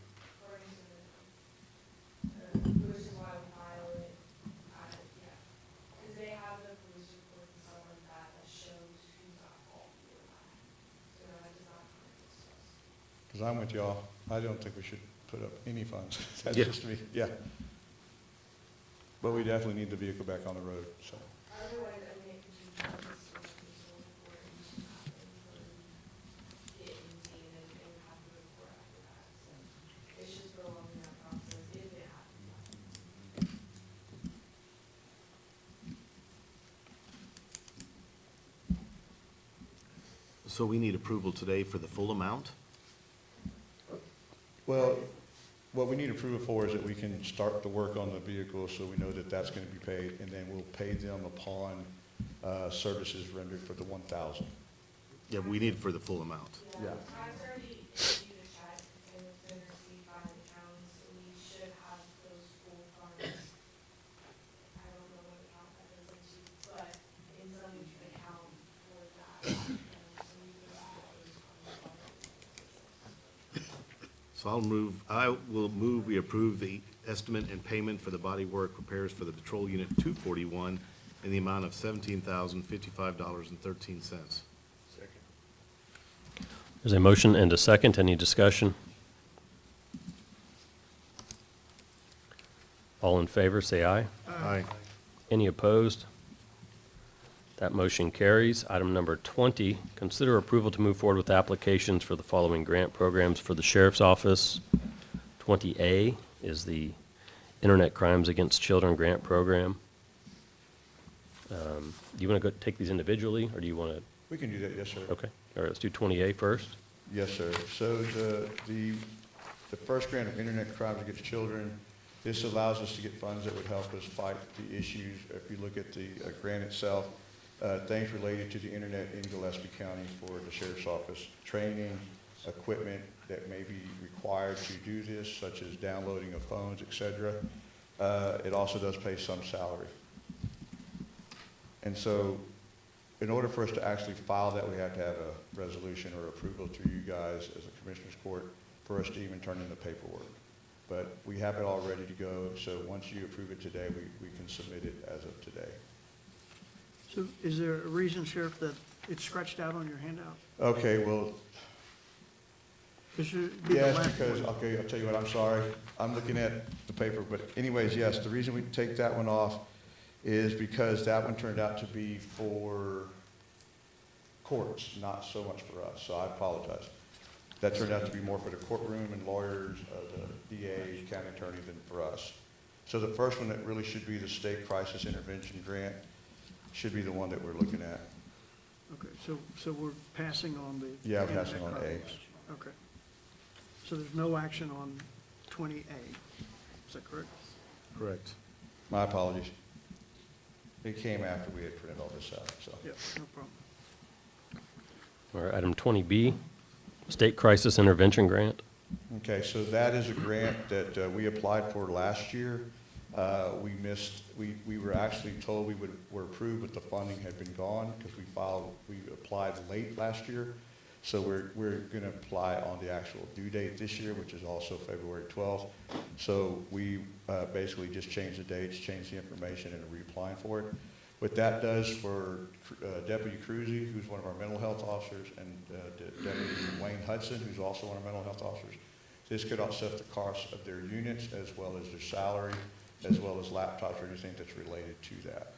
which is why we file it, yeah. Because they have the police report and stuff like that that shows who's at fault for that. So that does not come against us. Because I'm with y'all. I don't think we should put up any funds. That's Yeah. just me, yeah. But we definitely need the vehicle back on the road, so. Otherwise, I mean, it could be this or this or report and just happen before we get into it and they would have to report after that. So it's just prolonging that process if it happens. So we need approval today for the full amount? Well, what we need approval for is that we can start the work on the vehicle, so we know that that's going to be paid, and then we'll pay them upon services rendered for the 1,000. Yeah, we need it for the full amount. Yeah. Tax already issued a check and it's been received by the county, so we should have those full funds. I don't know what account that is into, but in some account for that. So we will have those funds. So I will move we approve the estimate and payment for the body work repairs for the Patrol Unit 241 in the amount of $17,055.13. There's a motion and a second. Any discussion? All in favor, say aye. Aye. Any opposed? That motion carries. Item number 20, consider approval to move forward with applications for the following grant programs for the Sheriff's Office. 20A is the Internet Crimes Against Children Grant Program. Do you want to go take these individually, or do you want to? We can do that, yes, sir. Okay. All right, let's do 20A first. Yes, sir. So the first grant of Internet Crimes Against Children, this allows us to get funds that would help us fight the issues. If you look at the grant itself, things related to the internet in Gillespie County for the Sheriff's Office, training, equipment that may be required to do this, such as downloading of phones, et cetera. It also does pay some salary. And so in order for us to actually file that, we have to have a resolution or approval through you guys as a Commissioners Court for us to even turn in the paperwork. But we have it all ready to go, so once you approve it today, we can submit it as of today. So is there a reason, Sheriff, that it's scratched out on your handout? Okay, well, This should be the yes, last because, one. okay, I'll tell you what, I'm sorry. I'm looking at the paper, but anyways, yes, the reason we take that one off is because that one turned out to be for courts, not so much for us, so I apologize. That turned out to be more for the courtroom and lawyers, the DA, county attorney than for us. So the first one that really should be the State Crisis Intervention Grant should be the one that we're looking at. Okay, so we're passing on the. Yeah, I'm passing on A. Okay. So there's no action on 20A, is that correct? Correct. My apologies. It came after we had printed all this out, so. Yeah, no problem. All right, item 20B, State Crisis Intervention Grant. Okay, so that is a grant that we applied for last year. We were actually told were approved, but the funding had been gone because we applied late last year. So we're going to apply on the actual due date this year, which is also February 12th. So we basically just changed the dates, changed the information, and are reapplying for it. What that does for Deputy Cruzy, who's one of our mental health officers, and Deputy Wayne Hudson, who's also one of our mental health officers, this could offset the cost of their units as well as their salary, as well as laptops or anything that's related to that.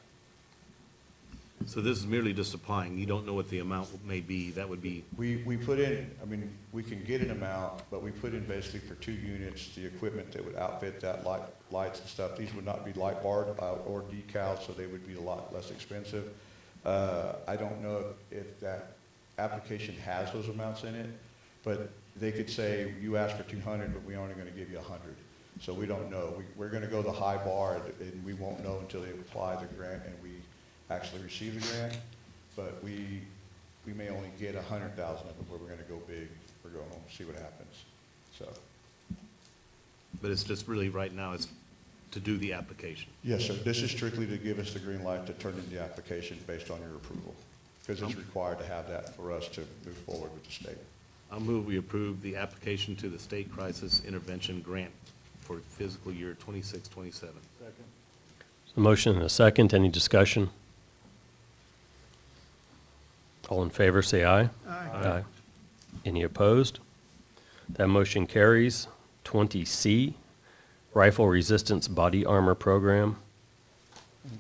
So this is merely just applying, you don't know what the amount may be, that would be, We put in, I mean, we can get an amount, but we put in basically for 2 units, the equipment that would outfit that, lights and stuff. These would not be light barred or decals, so they would be a lot less expensive. I don't know if that application has those amounts in it, but they could say, you asked for 200, but we're only gonna give you 100. So we don't know. We're gonna go the high bar, and we won't know until they apply the grant and we actually receive the grant, but we may only get 100,000 of it, where we're gonna go big. We're going to see what happens, so. but it's just really right now, it's to do the application. Yes, sir, this is strictly to give us the green light to turn in the application based on your approval, because it's required to have that for us to move forward with the state. I'll move we approve the application to the State Crisis Intervention Grant for fiscal year 26-27. A motion and a second. Any discussion? All in favor, say aye. Aye. Any opposed? That motion carries. 20C, Rifle Resistance Body Armor Program.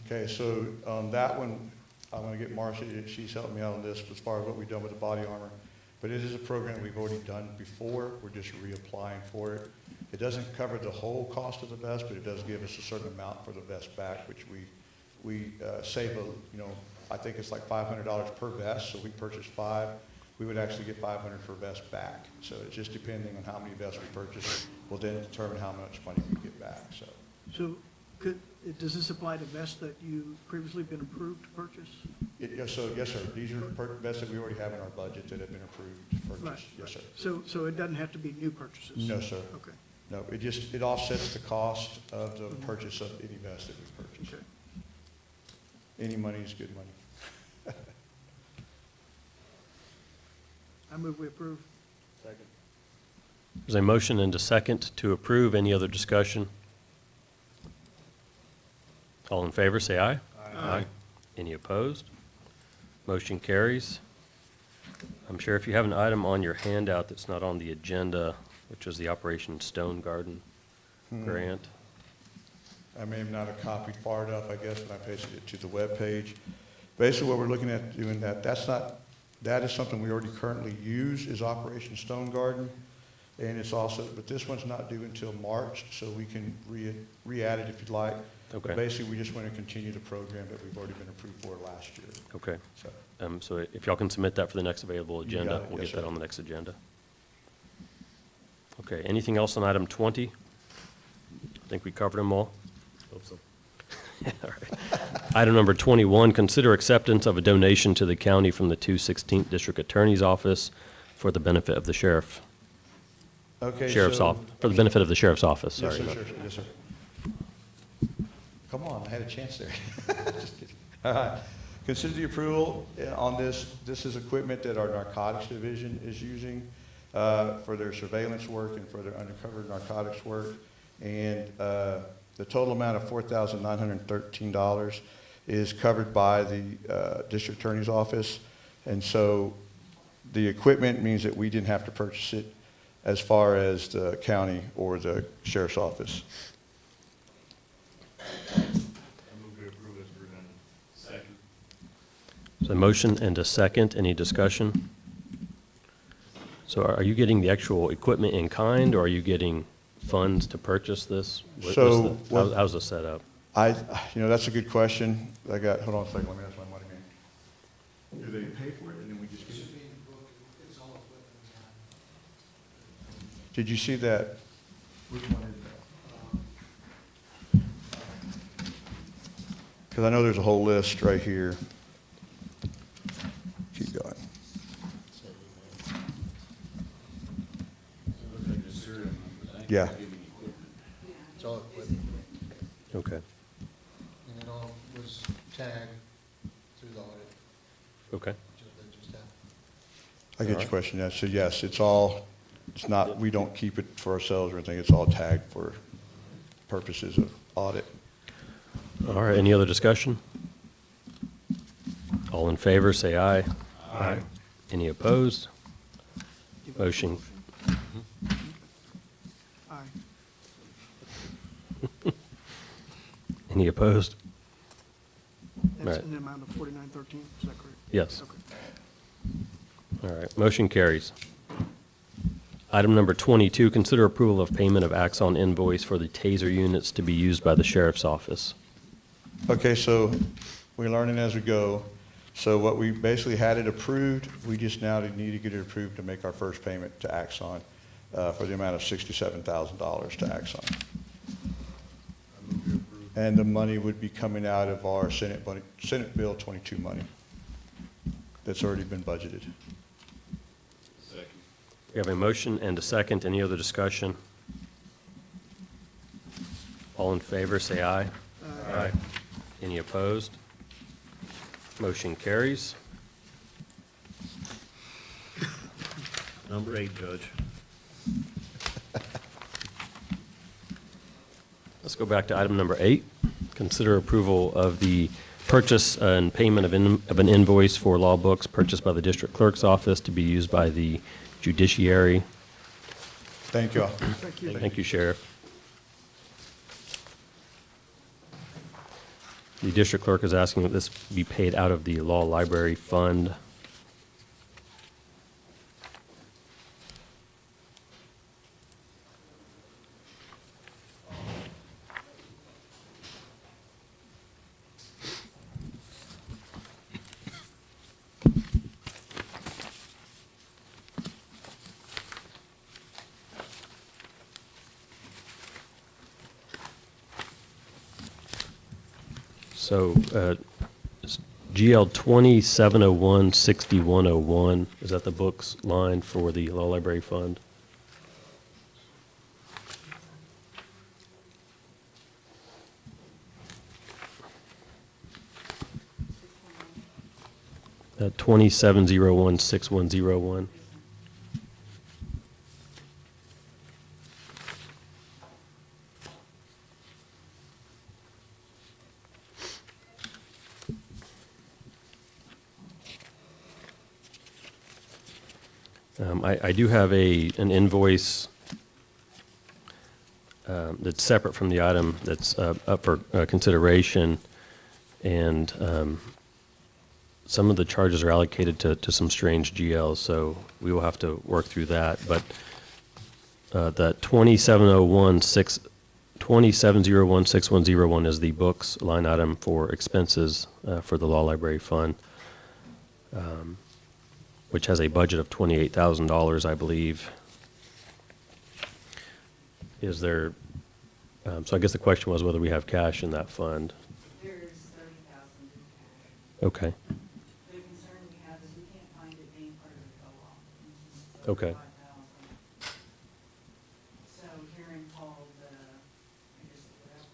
Okay, so that one, I'm gonna get Marcia, she's helped me out on this as far as what we've done with the body armor. But it is a program we've already done before, we're just reapplying for it. It doesn't cover the whole cost of the vest, but it does give us a certain amount for the vest back, which we save I think it's like $500 per vest, so we purchase 5. We would actually get $500 per vest back. So it's just depending on how many vests we purchase, will then determine how much money we get back, so. So does this apply to vests that you previously been approved to purchase? Yes, sir, these are vests that we already have in our budget that have been approved to purchase, yes, sir. So it doesn't have to be new purchases? No, sir. Okay. No, it offsets the cost of the purchase of any vest that we purchase. Okay. Any money is good money. I move we approve. There's a motion and a second to approve. Any other discussion? All in favor, say aye. Aye. Any opposed? Motion carries. I'm sure if you have an item on your handout that's not on the agenda, which was the Operation Stone Garden grant. I may not have copied far enough, I guess, when I pasted it to the webpage. Basically, what we're looking at doing that is something we already currently use, is Operation Stone Garden. And it's also, but this one's not due until March, so we can re-add it if you'd like. Okay. But basically, we just want to continue the program that we've already been approved for last year. Okay. So, So if y'all can submit that for the next available You got agenda, it. we'll Yes, get that sir. on the next agenda. Okay, anything else on item 20? I think we covered them all. Hope so. All right. Item number 21, consider acceptance of a donation to the county from the 216th District Attorney's Office for the benefit of the sheriff. Okay, Sheriff's so- office, for the benefit of the sheriff's office, Yes, sorry. sir, yes, sir. Come on, I had a chance there. Just kidding. All right. Consider the approval on this. This is equipment that our narcotics division is using for their surveillance work and for their undercover narcotics work. And the total amount of $4,913 is covered by the district attorney's office. And so the equipment means that we didn't have to purchase it as far as the county or the sheriff's office. I move to approve as presented. Second. So a motion and a second, any discussion? So are you getting the actual equipment in kind, or are you getting funds to purchase this? How's the setup? That's a good question. hold on a second, let me ask my money man. Do they pay for it and then we just get it? Did you see that? Which one is that? Because I know there's a whole list right here. Keep going. Yeah. It's all equipment. Okay. all was tagged through the audit. Okay. That just happened. I get your question, yes. So yes, it's not, we don't keep it for ourselves or anything. It's all tagged for purposes of audit. All right, any other discussion? All in favor, say aye. Aye. Any opposed? Motion. Aye. Any opposed? That's Right. in the amount of 4913, is that correct? Yes. Okay. All right, motion carries. Item number 22, consider approval of payment of Axon invoice for the TASER units to be used by the sheriff's office. Okay, so we're learning as we go. So what we basically had it approved, we just now need to get it approved to make our first payment to Axon for the amount of $67,000 to Axon. And the money would be coming out of our Senate Bill 22 money that's already been budgeted. Second. We have a motion and a second. Any other discussion? All in favor, say aye. Aye. Any opposed? Motion carries. Number 8, Judge. Let's go back to item number 8. Consider approval of the purchase and payment of an invoice for law books purchased by the district clerk's office to be used by the judiciary. Thank you all. Thank you. Thank you, Sheriff. The district clerk is asking that this be paid out of the law library fund. So, it's GL 2701-6101, is that the books line for the law library fund? That 2701-6101. I do have an invoice that's separate from the item that's up for consideration, and some of the charges are allocated to some strange GLs, so we will have to work through that. But that 2701-6101 is the books line item for expenses for the law library fund, which has a budget of $28,000, I believe. Is there, so I guess the question was whether we have cash in that fund. There is 30,000 in cash. Okay, The concern we have is we can't find it being part of the co-op. okay, 5,000. So hearing Paul, I just looked it up,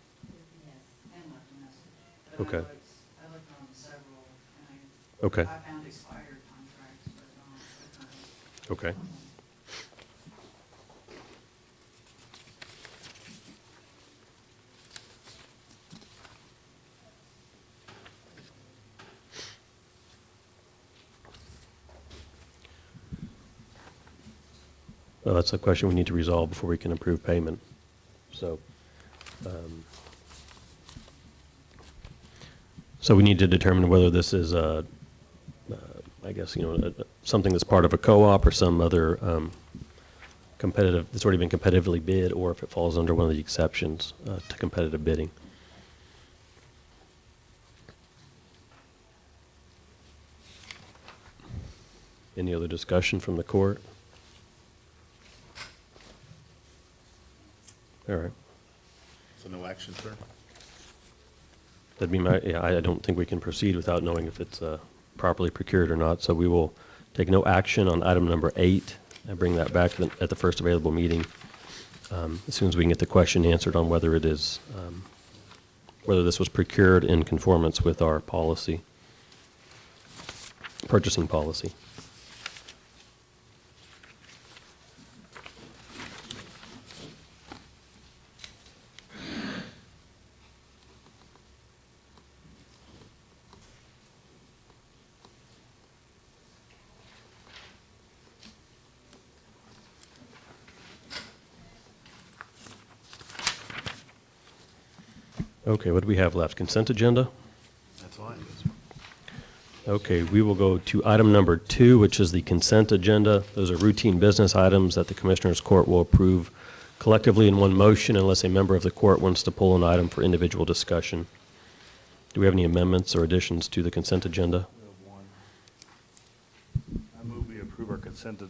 and left a message. But Okay. I looked on several, and Okay. I found expired contracts, but not. okay. Well, that's a question we need to resolve before we can approve payment. So, so we need to determine whether this is I guess, something that's part of a co-op or some other competitive, that's already been competitively bid, or if it falls under one of the exceptions to competitive bidding. Any other discussion from the court? All right. So no action, sir? That'd be my, yeah, I don't think we can proceed without knowing if it's properly procured or not. So we will take no action on item number 8 and bring that back at the first available meeting as soon as we can get the question answered on whether it is whether this was procured in conformance with our policy, purchasing policy. Okay, what do we have left? Consent agenda? That's fine. Okay, we will go to item number 2, which is the consent agenda. Those are routine business items that the Commissioners Court will approve collectively in one motion unless a member of the court wants to pull an item for individual discussion. Do we have any amendments or additions to the consent agenda? I move we approve our consent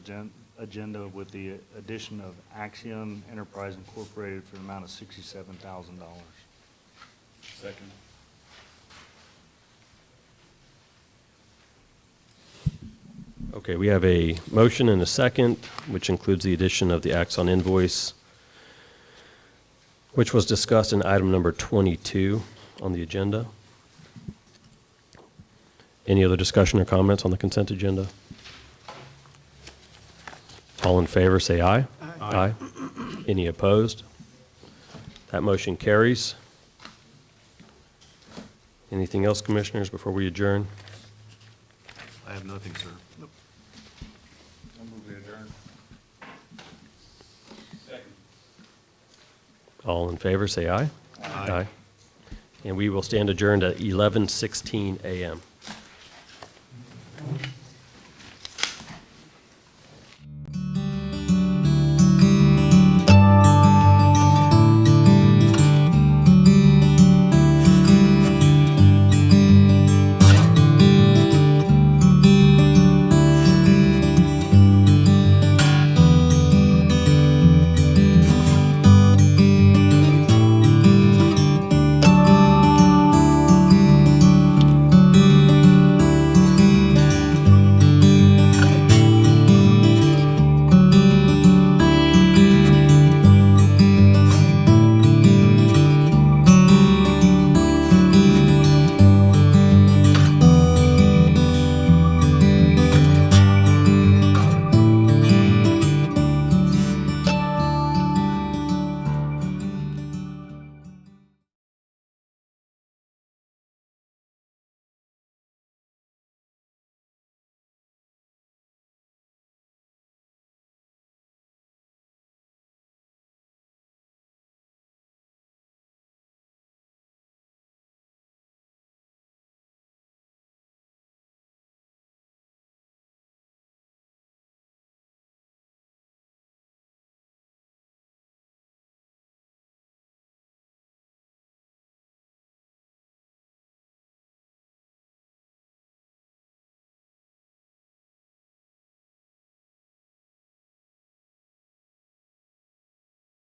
agenda with the addition of Axiom Enterprise Incorporated for an amount of $67,000. Second. Okay, we have a motion and a second, which includes the addition of the Axon invoice, which was discussed in item number 22 on the agenda. Any other discussion or comments on the consent agenda? All in favor, say aye. Aye. Any opposed? That motion carries. Anything else, Commissioners, before we adjourn? I have nothing, sir. Nope. I move we adjourn. Second. All in favor, say aye. Aye. And we will stand adjourned at 11:16 a.m.